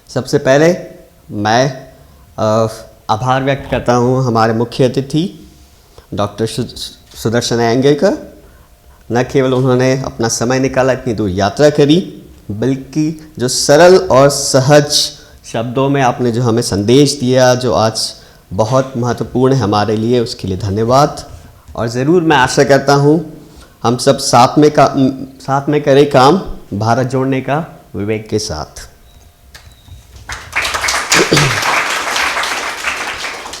सबसे पहले मैं आभार व्यक्त करता हूँ हमारे मुख्य अतिथि डॉक्टर सुदर्शन अयंगर का। न केवल उन्होंने अपना समय निकाला, इतनी दूर यात्रा करी, बल्कि जो सरल और सहज शब्दों में आपने जो हमें संदेश दिया, जो आज बहुत महत्वपूर्ण है हमारे लिए, उसके लिए धन्यवाद। और ज़रूर मैं आशा करता हूँ हम सब साथ में करें काम भारत जोड़ने का विवेक के साथ।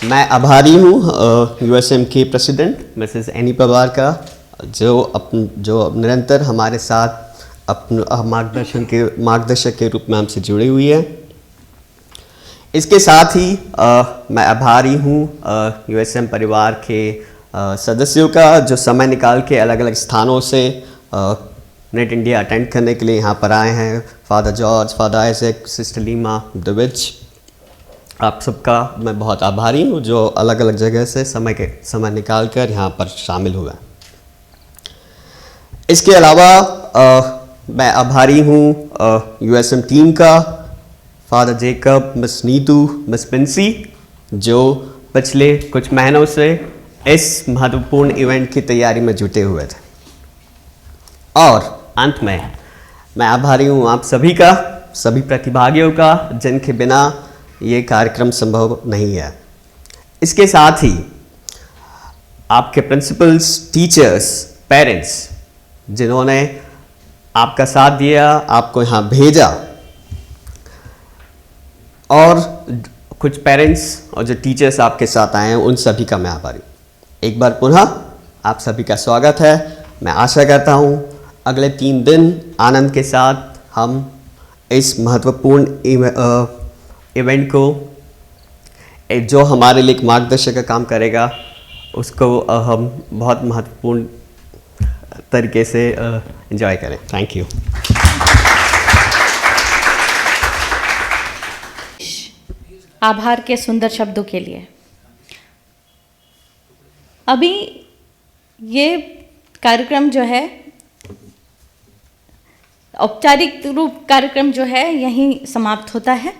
मैं आभारी हूँ यूएसएम के प्रेसिडेंट मिसेस एनी पवार का, जो निरंतर हमारे साथ मार्गदर्शक के रूप में हमसे जुड़ी हुई है। इसके साथ ही मैं आभारी हूँ यूएसएम परिवार के सदस्यों का, जो समय निकाल के अलग अलग स्थानों से निट इंडिया अटेंड करने के लिए यहाँ पर आए हैं। Father George, father Isaac, sister Lima Davich, आप सबका मैं बहुत आभारी हूँ जो अलग अलग जगह से समय निकाल कर यहाँ पर शामिल हुआ। इसके अलावा मैं आभारी हूँ यूएसएम टीम का, father Jacob, miss Neetu, miss Pincy, जो पिछले कुछ महीनों से इस महत्वपूर्ण इवेंट की तैयारी में जुटे हुए थे। और अंत में मैं आभारी हूँ आप सभी का, सभी प्रतिभागियों का, जिनके बिना ये कार्यक्रम संभव नहीं है। इसके साथ ही आपके प्रिंसिपल्स, टीचर्स, पेरेंट्स, जिन्होंने आपका साथ दिया, आपको यहाँ भेजा, और कुछ पेरेंट्स और जो टीचर्स आपके साथ आए हैं, उन सभी का मैं आभारी हूँ। एक बार पुनः आप सभी का स्वागत है। मैं आशा करता हूँ अगले 3 दिन आनंद के साथ हम इस महत्वपूर्ण इवेंट को जो हमारे लिए एक मार्गदर्शक का काम करेगा उसको हम बहुत महत्वपूर्ण तरीके से एंजॉय करें। Thank you. आभार के सुंदर शब्दों के लिए। अभी ये कार्यक्रम जो है, औपचारिक रूप कार्यक्रम जो है यहीं समाप्त होता है।